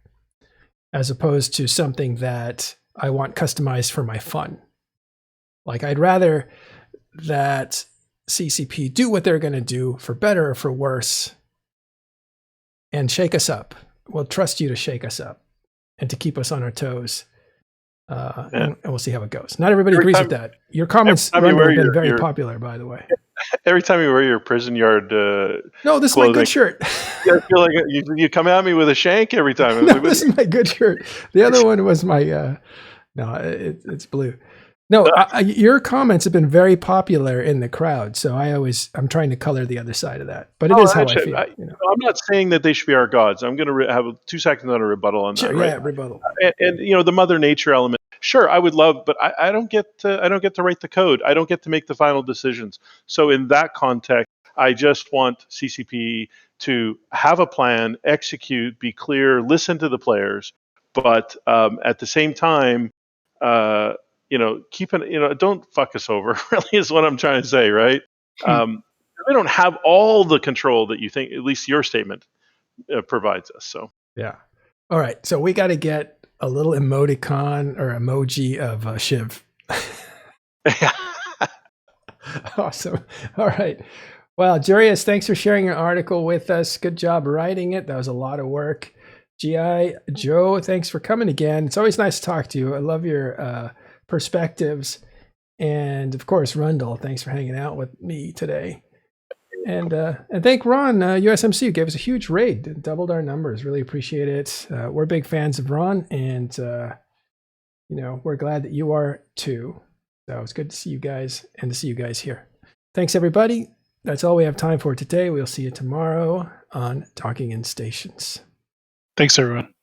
as opposed to something that I want customized for my fun. Like, I'd rather that CCP do what they're going to do, for better or for worse, and shake us up. We'll trust you to shake us up and to keep us on our toes. And we'll see how it goes. Not everybody agrees with that. Your comments have been very popular, by the way. Every time you wear your prison yard no, this clothing, is my good shirt. I feel like you come at me with a shank every time. No, this is my good shirt. The other one was my, no, it's blue. No, your comments have been very popular in the crowd, so I'm trying to color the other side of that. But it is how I feel. I'm not saying that they should be our gods. I'm going to have 2 seconds on a rebuttal on that. Right? Yeah, rebuttal. And the Mother Nature element. Sure, I would love, but I don't get to write the code. I don't get to make the final decisions. So in that context, I just want CCP to have a plan, execute, be clear, listen to the players, but at the same time, don't fuck us over. Really, is what I'm trying to say, right? We don't have all the control that you think, at least your statement provides us. So yeah. All right. So we got to get a little emoticon or emoji of Shiv. Awesome. All right. Well, Jurius, thanks for sharing your article with us. Good job writing it. That was a lot of work. GI Joe, thanks for coming again. It's always nice to talk to you. I love your perspectives. And of course, Rundle, thanks for hanging out with me today. And thank Ron, USMC, who gave us a huge raid, doubled our numbers. Really appreciate it. We're big fans of Ron, and we're glad that you are too. So it's good to see you guys and to see you guys here. Thanks, everybody. That's all we have time for today. We'll see you tomorrow on Talking in Stations. Thanks, everyone.